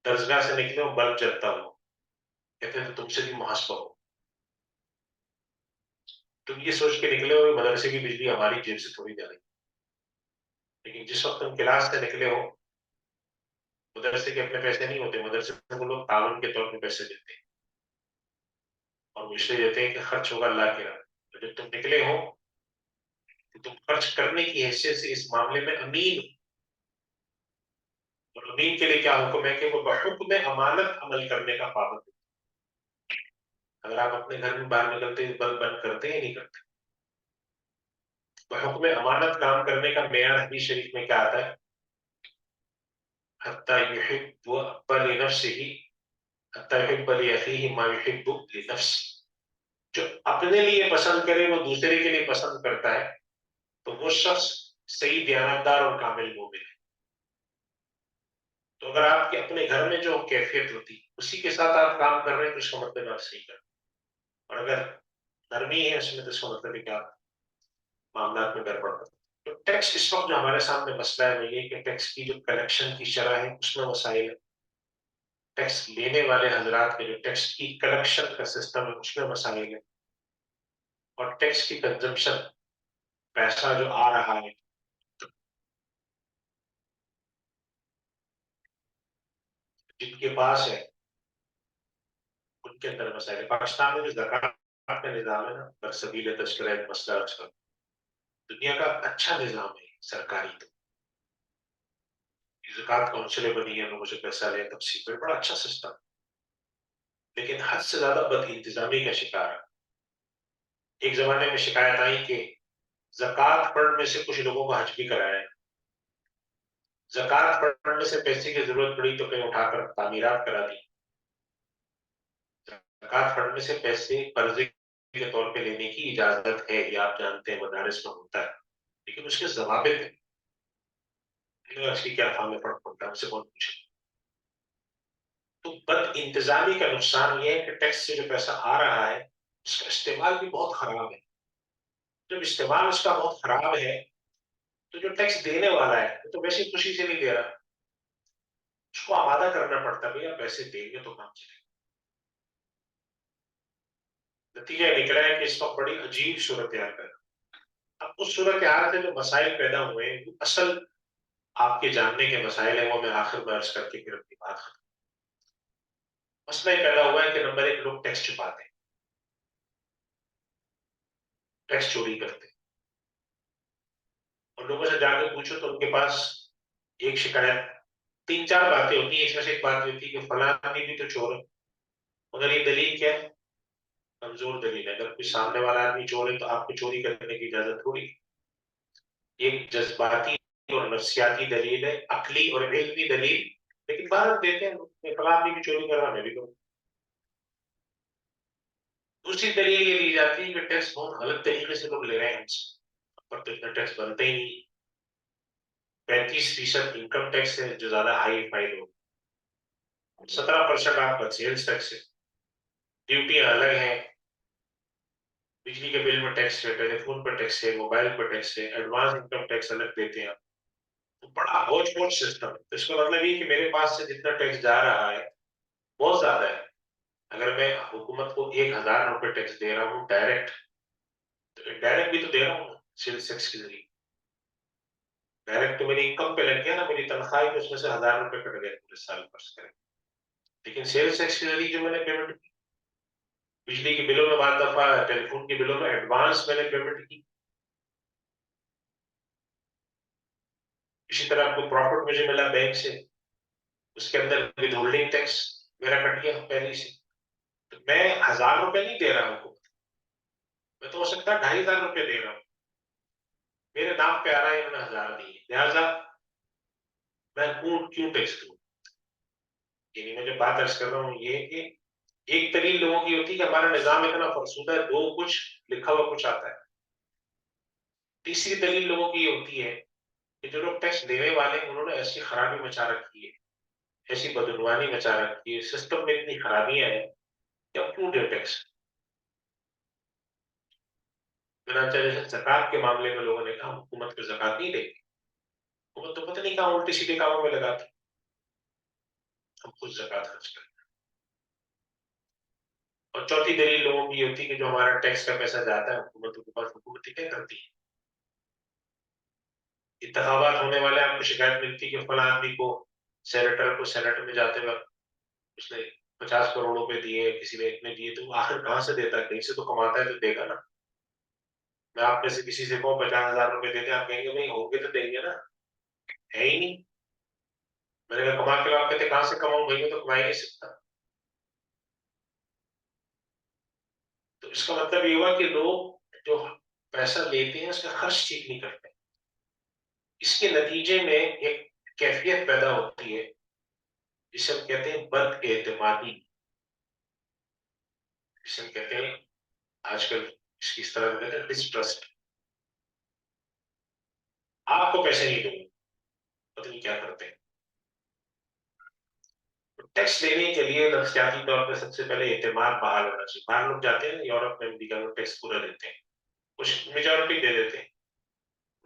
درسگاہ سے نکلے اور بلب جلتا ہو، کہتے تھے تم سے بھی محاسبہ ہو. تم یہ سوچ کے نکلے ہو مدرسے کی بجلی ہماری جیب سے تھوڑی جا رہی، لیکن جس وقت تم کلاس سے نکلے ہو مدرسے کے اپنے پیسے نہیں ہوتے، مدرسے کو لوگ تعاون کے طور پہ پیسے دیتے ہیں اور وہ اس لیے دیتے ہیں کہ خرچ ہوگا اللہ کے راہ. تو جب تم نکلے ہو تو تم خرچ کرنے کی حیثیت سے اس معاملے میں امین ہو. اور امین کے لیے کیا حکم ہے کہ وہ بحکم امانت عمل کرنے کا پابند ہے. اگر آپ اپنے گھر میں باہر نکلتے ہیں بلب بند کرتے ہیں نہیں کرتے. بحکم امانت کام کرنے کا معیار حدیث شریف میں کیا آتا ہے؟ حتی یحب لنفسہ حتی یحب لأخیہ ما یحب لنفسہ. جو اپنے لیے پسند کرے وہ دوسرے کے لیے پسند کرتا ہے تو وہ شخص صحیح دیانتدار اور کامل مومن ہے. تو اگر آپ کے اپنے گھر میں جو کیفیت ہوتی اسی کے ساتھ آپ کام کر رہے ہیں تو اس کا مطلب آپ صحیح کر. اور اگر نرمی ہے اس میں تو اس کا مطلب ہے کہ آپ معاملات میں گڑبڑ کرتے. تو ٹیکس اس وقت جو ہمارے سامنے مسئلہ ہے وہ یہ کہ ٹیکس کی جو کلیکشن کی شرح ہے اس میں مسائل ہے، ٹیکس لینے والے حضرات کے جو ٹیکس کی کلیکشن کا سسٹم ہے اس میں مسائل ہے، اور ٹیکس کی کنزمپشن پیسہ جو آ رہا ہے جن کے پاس ہے ان کے اندر مسائل ہے. پاکستان میں جو زکوٰۃ کا نظام ہے نا، برسبیل تذکرہ ایک مسئلہ اس کا دنیا کا اچھا نظام ہے سرکاری. تو زکوٰۃ کونسلیں بنی ہیں، لوگوں سے پیسہ لیں تقسیم پہ، بڑا اچھا سسٹم، لیکن حد سے زیادہ بد انتظامی کا شکار ہے. ایک زمانے میں شکایت آئی کہ زکوٰۃ فنڈ میں سے کچھ لوگوں کو حج بھی کرایا ہے، زکوٰۃ فنڈ میں سے پیسے کی ضرورت پڑی تو کہیں اٹھا کر تعمیرات کرا دی. زکوٰۃ فنڈ میں سے پیسے قرضے کے طور پہ لینے کی اجازت ہے، یہ آپ جانتے ہیں مدارس میں ہوتا ہے، لیکن اس کے ضوابط ہیں. اس کی کیا فارم میں فرق پڑتا ہے، ہم سے کون پوچھے. تو بد انتظامی کا نقصان یہ ہے کہ ٹیکس سے جو پیسہ آ رہا ہے اس کا استعمال بھی بہت خراب ہے. جب استعمال اس کا بہت خراب ہے تو جو ٹیکس دینے والا ہے وہ تو ویسے خوشی سے نہیں دے رہا، اس کو آمادہ کرنا پڑتا ہے بھیا پیسے دیں گے تو کام چلے. نتیجہ نکلا ہے کہ اس وقت بڑی عجیب صورتحال ہے. اب اس صورتحال سے جو مسائل پیدا ہوئے ہیں وہ اصل آپ کے جاننے کے مسائل ہیں، وہ میں آخر میں عرض کر کے پھر اپنی بات ختم. مسئلہ یہ پیدا ہوا ہے کہ نمبر 1 لوگ ٹیکس چھپاتے ہیں، ٹیکس چوری کرتے ہیں، اور لوگوں سے جا کے پوچھو تو ان کے پاس ایک شکایت 3-4 باتیں ہوتی ہیں، اس میں سے ایک بات ہوتی ہے کہ فلاں آدمی بھی تو چور ہے، مگر یہ دلیل کیا ہے؟ کمزور دلیل ہے۔ اگر کوئی سامنے والا آدمی چور ہے تو آپ کو چوری کرنے کی اجازت تھوڑی۔ ایک جذباتی اور نفسیاتی دلیل ہے، عقلی اور علمی دلیل، لیکن بات دیتے ہیں کہ فلاں آدمی بھی چوری کر رہا میں بھی کروں۔ دوسری دلیل یہ لی جاتی ہے کہ ٹیکس بہت غلط طریقے سے لوگ لے رہے ہیں ہم سے، پر تو اتنا ٹیکس بنتا ہی نہیں۔ 35% انکم ٹیکس ہے جو زیادہ ہائی فائی لوگ، 17% آپ کا سیلز ٹیکس ہے، ڈیوٹیاں الگ ہیں، بجلی کے بل میں ٹیکس ہے، ٹیلی فون پر ٹیکس ہے، موبائل پر ٹیکس ہے، ایڈوانس انکم ٹیکس الگ دیتے ہیں، تو بڑا ہوچ پوچ سسٹم۔ اس کا مطلب یہ کہ میرے پاس سے جتنا ٹیکس جا رہا ہے بہت زیادہ ہے۔ اگر میں حکومت کو 1,000 روپے ٹیکس دے رہا ہوں ڈائریکٹ، تو انڈائریکٹ بھی تو دے رہا ہوں سیلز ٹیکس کے ذریعے۔ ڈائریکٹ تو میری انکم پہ لگ گیا نا، میری تنخواہ تو اس میں سے 1,000 روپے کٹ گئے پورے سال فرض کریں، لیکن سیلز ٹیکس کے ذریعے جو میں نے پیمنٹ کی، بجلی کے بلوں میں بعض دفعہ ٹیلی فون کے بلوں میں ایڈوانس میں نے پیمنٹ کی، اسی طرح کوئی پروفٹ مجھے ملا بینک سے، اس کے اندر ود ہولڈنگ ٹیکس میرا کٹ گیا پہلے سے، تو میں 1,000 روپے نہیں دے رہا ہوں، میں تو ہو سکتا ہے 2,500 روپے دے رہا ہوں، میرے نام پہ آ رہا ہے انہوں نے 1,000 دی، لہٰذا میں کیوں ٹیکس دوں؟ یعنی میں جو بات عرض کر رہا ہوں یہ کہ ایک دلیل لوگوں کی ہوتی ہے کہ ہمارا نظام اتنا فرسودہ ہے، دو کچھ لکھا ہوا کچھ آتا ہے۔ تیسری دلیل لوگوں کی یہ ہوتی ہے کہ جو لوگ ٹیکس دینے والے ہیں انہوں نے ایسی خرابی مچا رکھی ہے، ایسی بدعنوانی مچا رکھی ہے، سسٹم میں اتنی خرابیاں ہیں کہ ہم کیوں دیں ٹیکس؟ چنانچہ جیسے زکوٰۃ کے معاملے میں لوگوں نے کہا حکومت کو زکوٰۃ نہیں دے گی، حکومت تو پتہ نہیں کہاں الٹی سیدھے کاموں میں لگاتی، ہم خود زکوٰۃ خرچ کریں۔ اور چوتھی دلیل لوگوں کی ہوتی ہے کہ جو ہمارا ٹیکس کا پیسہ جاتا ہے حکومتوں کے پاس، حکومتیں کیا کرتی ہے؟ انتخابات ہونے والے آپ کو شکایت ملتی ہے کہ فلاں آدمی کو سینیٹر کو سینٹ میں جاتے وقت اس نے 50 کروڑ روپے دیے، کسی نے اتنے دیے، تو وہ آخر کہاں سے دیتا ہے؟ کہیں سے تو کماتا ہے تو دے گا نا۔ میں آپ میں سے کسی سے کہوں 50,000 روپے دیتے، آپ کہیں گے بھائی ہوں گے تو دیں گے نا، ہے ہی نہیں۔ میں نے کہا کما کے آپ کہتے کہاں سے کماؤں بھائی، میں تو کما ہی نہیں سکتا۔ تو اس کا مطلب یہ ہوا کہ لوگ جو پیسہ لیتے ہیں اس کا خرچ ٹھیک نہیں کرتے، اس کے نتیجے میں ایک کیفیت پیدا ہوتی ہے جسے ہم کہتے ہیں بد اعتمادی، جسے ہم کہتے ہیں آج کل اس طرح کہتے ہیں ڈسٹرسٹ۔ آپ کو پیسے نہیں دوں گے، پتہ نہیں کیا کرتے ہیں۔ ٹیکس لینے کے لیے نفسیاتی طور پہ سب سے پہلے اعتماد بحال ہونا چاہیے۔ باہر لوگ جاتے ہیں یورپ میں، امریکہ میں، ٹیکس پورا دیتے ہیں، کچھ میجورٹی دے دیتے ہیں،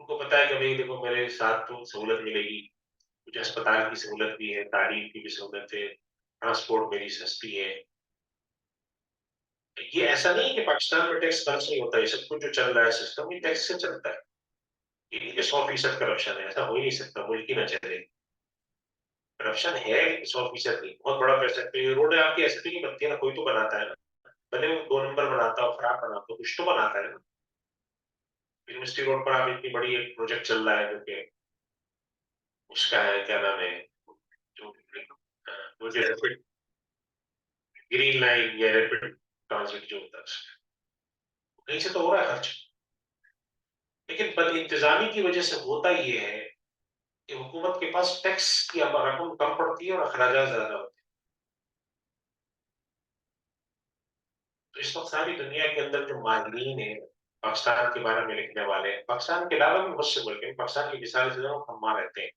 ان کو پتا ہے کہ بھائی دیکھو میرے ساتھ تو سہولت ملے گی، مجھے اسپتال کی سہولت بھی ہے، تعلیم کی بھی سہولت ہے، ٹرانسپورٹ میری سستی ہے۔ یہ ایسا نہیں کہ پاکستان میں ٹیکس خرچ نہیں ہوتا، یہ سب کچھ جو چل رہا ہے سسٹم یہ ٹیکس سے چلتا ہے، یہ نہیں کہ 100% کرپشن ہے، ایسا ہو ہی نہیں سکتا، ملک ہی نہ چلے۔ کرپشن ہے لیکن 100% نہیں، بہت بڑا پیسہ ہے۔ یہ روڈیں آپ کی ایسے تو نہیں بنتی ہے نا، کوئی تو بناتا ہے نا، بھلے وہ 2 نمبر بناتا ہو، خراب بناتا ہو، کچھ تو بناتا ہے نا۔ یونیورسٹی روڈ پر آپ اتنی بڑی ایک پروجیکٹ چل رہا ہے جو کہ اس کا ہے کیا نام ہے، جو وہ جو ریپڈ گرین لائن یا ریپڈ ٹرانزٹ جو ہوتا ہے اس کا، کہیں سے تو ہو رہا ہے خرچ، لیکن بد انتظامی کی وجہ سے ہوتا یہ ہے کہ حکومت کے پاس ٹیکس کی رقم کم پڑتی ہے اور اخراجات زیادہ ہوتے ہیں۔ تو اس وقت ساری دنیا کے اندر جو ماہرین ہیں پاکستان کے بارے میں لکھنے والے ہیں، پاکستان کے علاوہ بھی بہت سے ملک ہیں، پاکستان کی مثال سے ہم وہاں رہتے ہیں،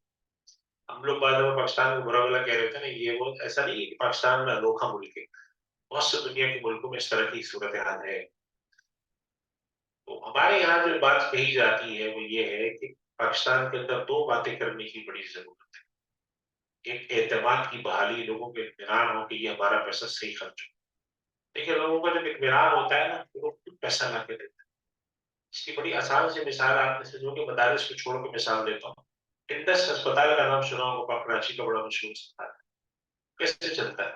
ہم لوگ بعد میں پاکستان کو برا بلا کہہ رہے تھے نا، یہ وہ ایسا نہیں ہے کہ پاکستان میں انوکھا ملک ہے، بہت سے دنیا کے ملکوں میں اس طرح کی صورتحال ہے۔ تو ہمارے یہاں جو بات کہی جاتی ہے وہ یہ ہے کہ پاکستان کے اندر 2 باتیں کرنے کی بڑی ضرورت ہے۔ ایک اعتماد کی بحالی، لوگوں کے اطمینان ہو کہ یہ ہمارا پیسہ صحیح خرچ ہو۔ دیکھیے لوگوں کا جب اطمینان ہوتا ہے نا تو وہ خود پیسہ لا کے دیتے ہیں۔ اس کی بڑی آسان سی مثال آپ نے سے جو کہ مدارس کو چھوڑ کے مثال دیتا ہوں، انڈس اسپتال کا نام سنا ہوگا، کراچی کا بڑا مشہور اسپتال ہے، کیسے چلتا ہے؟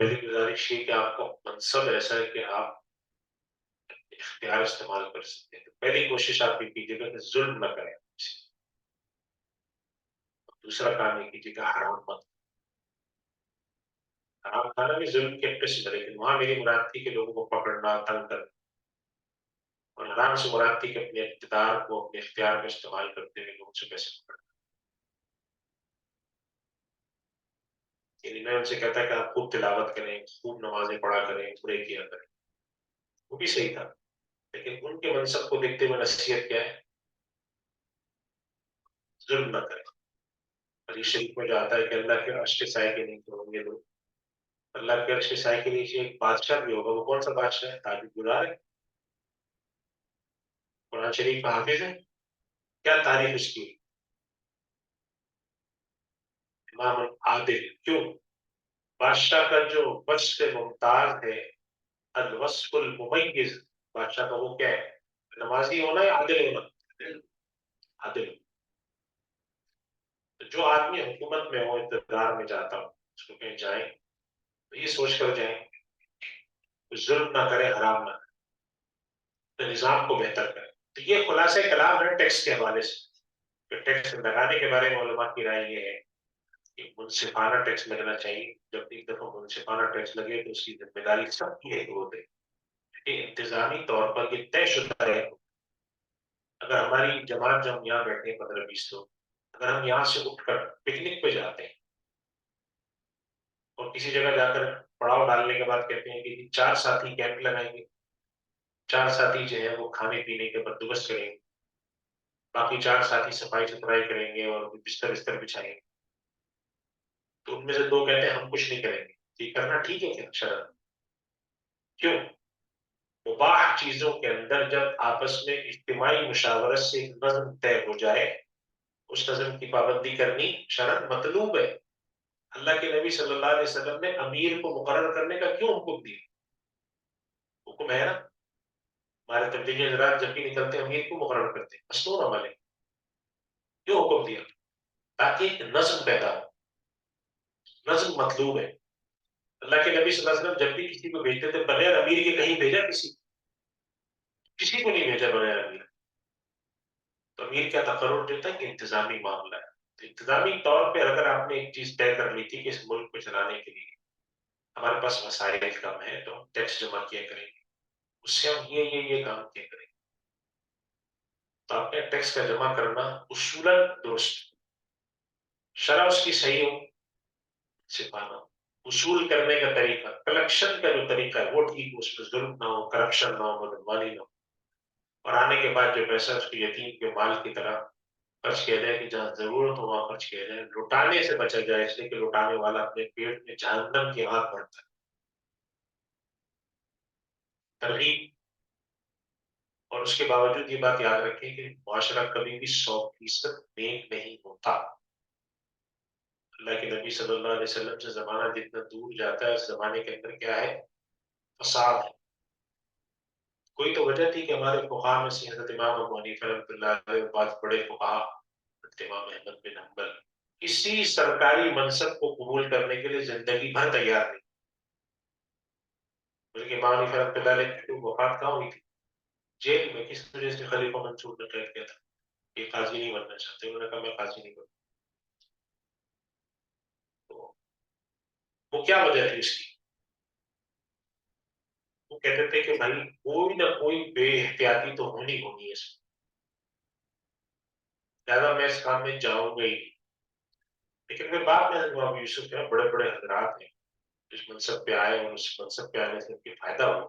میری گزارش یہ کہ آپ کو منصب ایسا ہے کہ آپ اختیار استعمال کر سکتے ہیں، تو پہلی کوشش آپ یہ کیجیے گا کہ ظلم نہ کریں، دوسرا کام یہ کیجیے گا حرام مت، حرام کھانا بھی ظلم کی ایک قسم ہے، لیکن وہاں میری مراد تھی کہ لوگوں کو پکڑنا، تنگ کرنا، اور حرام سے مراد تھی کہ اپنے اقتدار کو، اپنے اختیار کو استعمال کرتے ہوئے لوگوں سے پیسے پکڑنا. یعنی میں ان سے کہتا کہ آپ خوب تلاوت کریں، خوب نمازیں پڑھا کریں، برے کیا کریں، وہ بھی صحیح تھا، لیکن ان کے منصب کو دیکھتے ہوئے نصیحت کیا ہے؟ ظلم نہ کریں. حدیث شریف میں جو آتا ہے کہ اللہ کے عرش کے سائے کے نیچے ہوں گے لوگ، اللہ کے عرش کے سائے کے نیچے ایک بادشاہ بھی ہوگا. وہ کون سا بادشاہ ہے؟ تاج گزار ہے، قرآن شریف کا حافظ ہے. کیا تعریف اس کی؟ امام عادل. کیوں؟ بادشاہ کا جو وصف ممتاز ہے، الوصف الممیز، بادشاہ کا وہ کیا ہے؟ نمازی ہونا یا عادل ہونا؟ عادل. تو جو آدمی حکومت میں ہو، اقتدار میں جاتا ہو، اس کو کہیں جائیں تو یہ سوچ کر جائیں کچھ ظلم نہ کرے، حرام نہ کرے، تو نظام کو بہتر کرے. تو یہ خلاصہ کلام ہے ٹیکس کے حوالے سے. کہ ٹیکس لگانے کے بارے میں علماء کی رائے یہ ہے کہ منصفانہ ٹیکس لگنا چاہیے. جب ایک دفعہ منصفانہ ٹیکس لگے تو اس کی ذمہ داری سب کی ہے کہ وہ دے. انتظامی طور پر یہ طے شدہ ہے. اگر ہماری جماعت جو ہم یہاں بیٹھے ہیں 15-20 لوگ، اگر ہم یہاں سے اٹھ کر پکنک پہ جاتے ہیں اور کسی جگہ جا کر پڑاؤ ڈالنے کے بعد کہتے ہیں کہ 4 ساتھی کیمپ لگائیں گے، 4 ساتھی جو ہے وہ کھانے پینے کے بندوبست کریں گے، باقی 4 ساتھی صفائی ستھرائی کریں گے اور بستر بستر بچھائیں گے، تو ان میں سے 2 کہتے ہیں ہم کچھ نہیں کریں گے. یہ کرنا ٹھیک ہے کیا شرع؟ کیوں؟ مباح چیزوں کے اندر جب آپس میں اجتماعی مشاورت سے ایک نظم طے ہو جائے، اس نظم کی پابندی کرنی شرعاً مطلوب ہے. اللہ کے نبی صلی اللہ علیہ وسلم نے امیر کو مقرر کرنے کا کیوں حکم دیا؟ حکم ہے نا. ہمارے تبلیغی حضرات جب بھی نکلتے ہیں امیر کو مقرر کرتے ہیں، مصنون عمل ہے. کیوں حکم دیا؟ تاکہ ایک نظم پیدا ہو. نظم مطلوب ہے. اللہ کے نبی صلی اللہ علیہ وسلم جب بھی کسی کو بھیجتے تھے بغیر امیر کے کہیں بھیجا؟ کسی کو نہیں بھیجا بغیر امیر. تو امیر کا تقرر جو تھا کہ انتظامی معاملہ ہے. تو انتظامی طور پہ اگر آپ نے ایک چیز طے کر لی تھی کہ اس ملک کو چلانے کے لیے ہمارے پاس وسائل کم ہے تو ہم ٹیکس جمع کیا کریں گے، اس سے ہم یہ کام کیا کریں گے. تو آپ نے ٹیکس کا جمع کرنا اصولاً درست، شرح اس کی صحیح ہو، چھپانا اصول کرنے کا طریقہ، کلیکشن کا جو طریقہ ہے وہ ٹھیک ہو، اس میں ظلم نہ ہو، کرپشن نہ ہو، بدعنوانی نہ ہو، اور آنے کے بعد جو پیسہ اس کے یتیم کے مال کی طرح خرچ کیا جائے کہ جہاں ضرورت ہو وہاں خرچ کیا جائے. لٹانے سے بچا جائے، اس لیے کہ لٹانے والا اپنے پیٹ میں جہنم کی آگ بڑھتا ہے. ترغیب. اور اس کے باوجود یہ بات یاد رکھیں کہ معاشرہ کبھی بھی 100% نیک نہیں ہوتا. اللہ کے نبی صلی اللہ علیہ وسلم سے زمانہ جتنا دور جاتا ہے اس زمانے کے اندر کیا ہے؟ فساد ہے. کوئی تو وجہ تھی کہ ہمارے فقہا میں سے حضرت امام ابو حنیفہ رحمۃ اللہ علیہ اور بعض بڑے فقہا، حضرت امام احمد بن حنبل، کسی سرکاری منصب کو قبول کرنے کے لیے زندگی بھر تیار نہیں. بلکہ امام حنیفہ رحمۃ اللہ علیہ کی وفات کہاں ہوئی تھی؟ جیل میں. کس وجہ سے؟ خلیفہ منصور نے قید کیا تھا کہ قاضی نہیں بننا چاہتے، انہوں نے کہا میں قاضی نہیں بنوں. تو وہ کیا وجہ تھی اس کی؟ وہ کہتے تھے کہ بھائی کوئی نہ کوئی بے احتیاطی تو ہونی ہے اس میں، زیادہ میں اس کام میں جاؤں گا ہی نہیں. لیکن پھر بعد میں امام یوسف کے بڑے بڑے حضرات ہیں جس منصب پہ آئے اور اس منصب پہ آنے سے ان کے فائدہ ہو.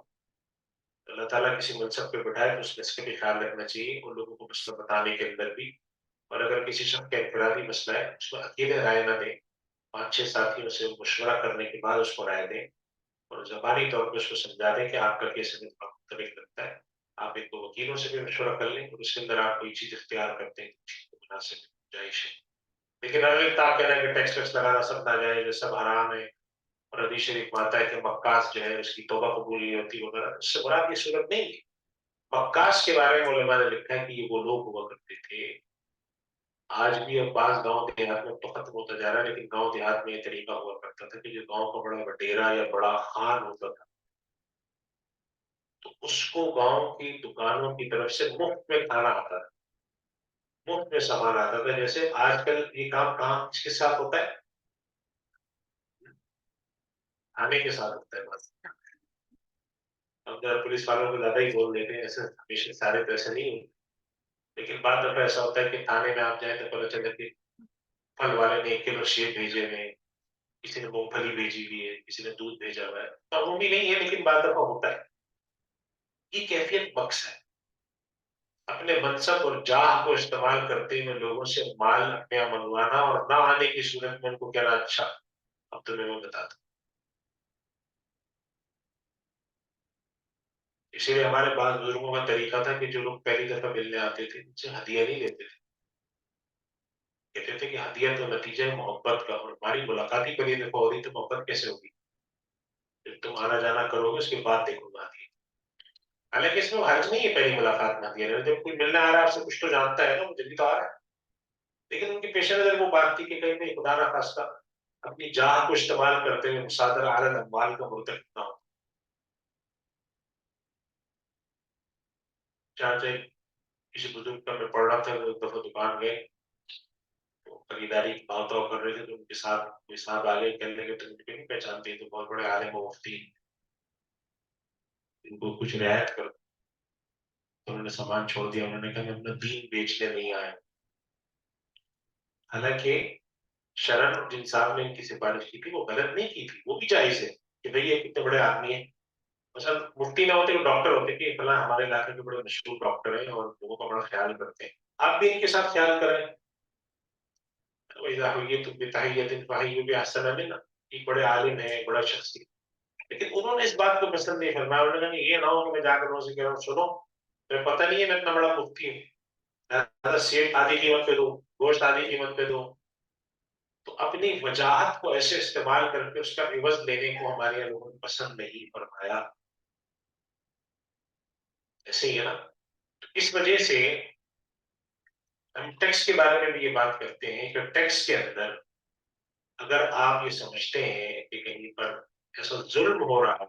اللہ تعالیٰ کسی منصب پہ بٹھائے تو اس میں اس کا بھی خیال رکھنا چاہیے ان لوگوں کو مسئلہ بتانے کے اندر بھی. اور اگر کسی شخص کا انفرادی مسئلہ ہے اس میں اکیلے رائے نہ دیں، 5-6 ساتھیوں سے مشورہ کرنے کے بعد اس کو رائے دیں اور زبانی طور پہ اس کو سمجھا دیں کہ آپ کا کیس ہمیں مختلف لگتا ہے. آپ ایک تو وکیلوں سے بھی مشورہ کر لیں اور اس کے اندر آپ کوئی چیز اختیار کرتے ہیں تو مناسب گنجائش ہے. لیکن اگر آپ کہہ رہے ہیں کہ ٹیکس ویکس لگانا سب ناجائز ہے، سب حرام ہے، اور حدیث شریف میں آتا ہے کہ مکاس جو ہے اس کی توبہ قبول نہیں ہوتی وغیرہ، اس سے مراد یہ صورت نہیں ہے. مکاس کے بارے میں علماء نے لکھا ہے کہ یہ وہ لوگ ہوا کرتے تھے آج بھی اب بعض گاؤں دیہات میں تو ختم ہوتا جا رہا ہے، لیکن گاؤں دیہات میں یہ طریقہ ہوا کرتا تھا کہ جو گاؤں کا بڑا وڈیرا یا بڑا خان ہوتا تھا تو اس کو گاؤں کی دکانوں کی طرف سے مفت میں کھانا آتا تھا، مفت میں سامان آتا تھا. جیسے آج کل یہ کام کہاں کس کے ساتھ ہوتا ہے؟ کھانے کے ساتھ ہوتا ہے بس. ہم ذرا پولیس والوں کو زیادہ ہی بول دیتے ہیں، ایسے ہمیشہ سارے تو ایسے نہیں ہوتے، لیکن بعض دفعہ ایسا ہوتا ہے کہ تھانے میں آپ جائیں تو پتہ چلے کہ پھل والے نے 1 کلو سیب بھیجے ہوئے ہیں، کسی نے مونگ پھلی بھیجی ہوئی ہے، کسی نے دودھ بھیجا ہوا ہے. عمومی نہیں ہے لیکن بعض دفعہ ہوتا ہے. یہ کیفیت بخش ہے. اپنے منصب اور جاہ کو استعمال کرتے ہوئے لوگوں سے مال اپنے یہاں منگوانا اور نہ آنے کی صورت میں ان کو کہنا اچھا اب تمہیں میں بتاتا ہوں. اسی لیے ہمارے بعض بزرگوں کا طریقہ تھا کہ جو لوگ پہلی دفعہ ملنے آتے تھے ان سے ہدیہ نہیں لیتے تھے. کہتے تھے کہ ہدیہ تو نتیجہ ہے محبت کا، اور ہماری ملاقات ہی پہلی دفعہ ہو رہی تو محبت کیسے ہوگی؟ جب تم آنا جانا کرو گے اس کے بعد دیکھو گا ہدیہ. حالانکہ اس میں حرج نہیں ہے پہلی ملاقات میں ہدیہ لینا، جب کوئی ملنے آ رہا ہے آپ سے کچھ تو جانتا ہے نا، وہ جلدی تو آ رہا ہے. لیکن ان کی پیش نظر وہ بات تھی کہ کہیں پہ خدا نہ خواستہ اپنی جاہ کو استعمال کرتے ہوئے مصادرہ اعلی الاموال کا مرتکب نہ ہو. چانچہ کسی بزرگ کا میں پڑھ رہا تھا ایک دفعہ دکان گئے تو خریداری بھاؤ تاؤ کر رہے تھے تو ان کے ساتھ کوئی صاحب آگے کہنے لگے تم ان کو نہیں پہچانتے تو بہت بڑے عالم و مفتی ان کو کچھ رعایت کر. تو انہوں نے سامان چھوڑ دیا، انہوں نے کہا میں اپنا دین بیچنے نہیں آیا. حالانکہ شرن جن صاحب نے ان کی سفارش کی تھی وہ غلط نہیں کی تھی، وہ بھی جائز ہے کہ بھئی یہ کتنے بڑے آدمی ہیں. مثلا مفتی نہ ہوتے تو ڈاکٹر ہوتے کہ فلاں ہمارے علاقے کے بڑے مشہور ڈاکٹر ہیں اور لوگوں کا بڑا خیال کرتے ہیں، آپ بھی ان کے ساتھ خیال کریں. وَإِذَا حُيِّيتُم بِتَحِيَّةٍ فَحَيُّوا بِأَحْسَنَ مِنْهَا. ایک بڑے عالم ہیں، بڑا شخص ہے، لیکن انہوں نے اس بات کو پسند نہیں فرمایا. انہوں نے کہا کہ یہ نہ ہو کہ میں جا کر ان سے کہہ رہا ہوں سنو تمہیں پتہ نہیں ہے میں اتنا بڑا مفتی ہوں، لہٰذا سیب آدھی قیمت پہ دو، گوشت آدھی قیمت پہ دو. تو اپنی وجاہت کو ایسے استعمال کر کے اس کا عوض لینے کو ہمارے یہاں لوگوں نے پسند نہیں فرمایا. ایسے ہی ہے نا. تو اس وجہ سے ہم ٹیکس کے بارے میں بھی یہ بات کرتے ہیں کہ ٹیکس کے اندر اگر آپ یہ سمجھتے ہیں کہ کہیں پر ایسا ظلم ہو رہا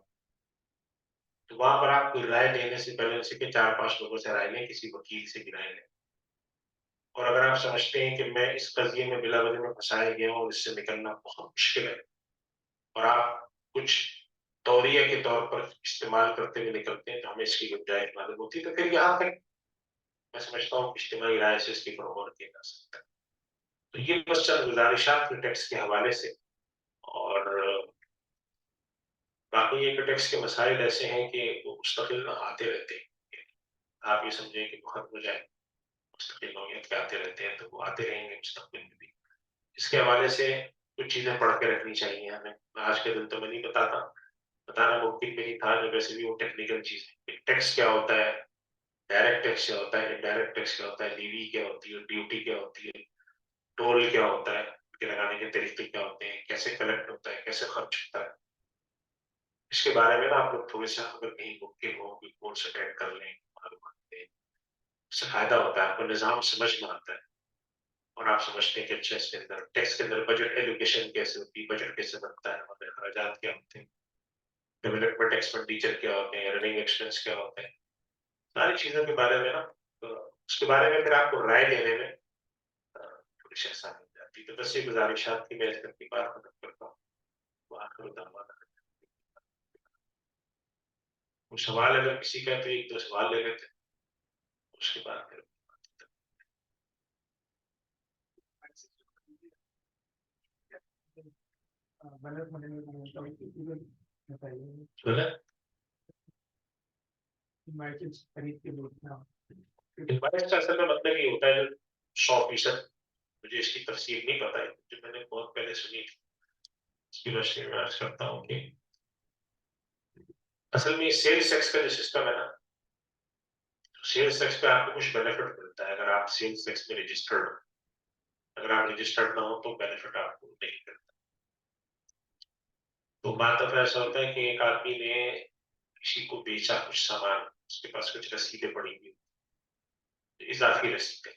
تو وہاں پر آپ کو رائے دینے سے پہلے ان سے کہ 4-5 لوگوں سے رائے لیں، کسی وکیل سے بھی رائے لیں. اور اگر آپ سمجھتے ہیں کہ میں اس قضیے میں بلا وجہ میں پھنسایا گیا ہوں اور اس سے نکلنا بہت مشکل ہے اور آپ کچھ توریہ کے طور پر استعمال کرتے ہوئے نکلتے ہیں تو ہمیں اس کی گنجائش معلوم ہوتی ہے، تو پھر یہاں تک میں سمجھتا ہوں کہ اجتماعی رائے سے اس کی فروغ کیا جا سکتا ہے. تو یہ بس چند گزارشات تھے ٹیکس کے حوالے سے. اور باقی یہ کہ ٹیکس کے مسائل ایسے ہیں کہ وہ مستقل آتے رہتے ہیں. آپ یہ سمجھیں کہ بہت ہو جائے مستقل نوعیت کے آتے رہتے ہیں تو وہ آتے رہیں گے مستقبل میں بھی. اس کے حوالے سے کچھ چیزیں پڑھ کے رکھنی چاہیے ہمیں. آج کے دن تو میں نہیں بتاتا، بتانا ممکن بھی نہیں تھا، جو ویسے بھی وہ ٹیکنیکل چیز ہے. ٹیکس کیا ہوتا ہے، ڈائریکٹ ٹیکس کیا ہوتا ہے، انڈائریکٹ ٹیکس کیا ہوتا ہے، لیوی کیا ہوتی ہے، ڈیوٹی کیا ہوتی ہے، ٹول کیا ہوتا ہے، ان کے لگانے کے طریقے کیا ہوتے ہیں، کیسے کلیکٹ ہوتا ہے، کیسے خرچ ہوتا ہے. اس کے بارے میں نا آپ لوگ تھوڑے سا اگر کہیں ممکن ہو کوئی کورس اٹینڈ کر لیں، معلومات لیں، اس سے فائدہ ہوتا ہے، آپ کو نظام سمجھ میں آتا ہے اور آپ سمجھتے ہیں کہ اچھا اس کے اندر ٹیکس کے اندر بجٹ ایلوکیشن کیسے ہوتی ہے، بجٹ کیسے بنتا ہے، ہمارے اخراجات کیا ہوتے ہیں، ڈیولپمنٹ ایکسپینڈیچر کیا ہوتے ہیں، رننگ ایکسپینس کیا ہوتے ہیں. ساری چیزوں کے بارے میں نا اس کے بارے میں پھر آپ کو رائے دینے میں تھوڑی سی آسانی ہو جاتی ہے. تو بس یہ گزارشات کی میں اس کی بات ختم کرتا ہوں. وآخر دعوانا کوئی سوال اگر کسی کا تو 1-2 سوال لے لیتے ہیں اس کے بعد پھر انوائس کا اصل میں مطلب یہ ہوتا ہے 100%. مجھے اس کی تفصیل نہیں پتا ہے جو میں نے بہت پہلے سنی تھی، اس کی روشنی میں عرض کرتا ہوں کہ اصل میں سیلز ٹیکس کا جو سسٹم ہے نا، سیلز ٹیکس پہ آپ کو کچھ بینیفٹ ملتا ہے اگر آپ سیلز ٹیکس میں رجسٹرڈ ہو. اگر آپ رجسٹرڈ نہ ہو تو بینیفٹ آپ کو نہیں ملتا. تو بات دفعہ ایسا ہوتا ہے کہ ایک آدمی نے کسی کو بیچا کچھ سامان، اس کے پاس کچھ رسیدیں پڑی ہوئی، اضافی رسیدیں.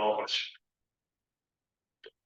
9%,